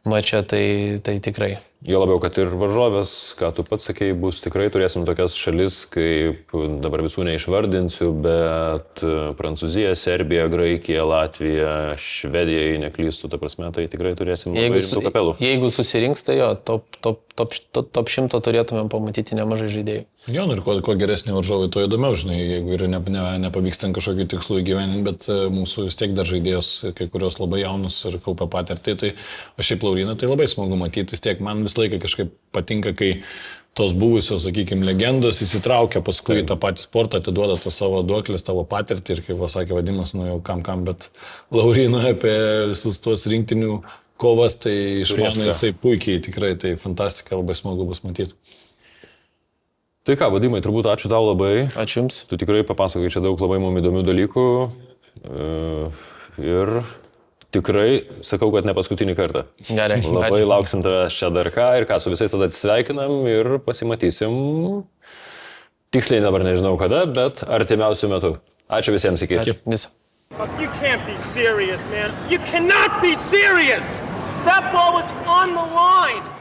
Speaker 4: mače, tai tikrai.
Speaker 2: Jo labiau, kad ir varžovės, ką tu pats sakei, bus tikrai turėsim tokias šalis, kaip dabar visų neišvardinsiu, bet Prancūzija, Serbija, Graikija, Latvija, Švedija, jei neklystu, ta prasme, tai tikrai turėsim labai rimtų kapelų.
Speaker 4: Jeigu susirinks, tai jo, top 100 turėtumėm pamatyti nemažai žaidėjų.
Speaker 3: Jo, ir kuo geresni varžovai, tuo įdomiau, žinai, jeigu ir nepavyks ten kažkokių tikslų įgyveninti, bet mūsų vis tiek dar žaidėjos, kai kurios labai jaunus ir kaupia patirtį, tai aš šiaip Lauriną tai labai smagu matyti, vis tiek man visą laiką kažkaip patinka, kai tos buvusios, sakykime, legendos įsitraukia paskui tą patį sportą, atiduoda tą savo duoklės, tavo patirtį ir, kaip sakė Vadimas, nu jau kam, bet Laurino apie visus tuos rinktinių kovas, tai išmano jisai puikiai, tikrai, tai fantastika, labai smagu bus matyti.
Speaker 2: Tai ką, Vadimai, turbūt ačiū tau labai.
Speaker 4: Ačiū Jums.
Speaker 2: Tu tikrai papasakai čia daug labai mums įdomių dalykų ir tikrai sakau, kad ne paskutinį kartą.
Speaker 4: Gerai.
Speaker 2: Labai lauksim tavęs čia dar ką ir ką, su visais tada atsisveikinam ir pasimatysim. Tiksliai dabar nežinau kada, bet artimiausių metų. Ačiū visiems, iki.
Speaker 4: Ačiū. Visą.
Speaker 1: You can't be serious, man. You cannot be serious! That ball was on the line!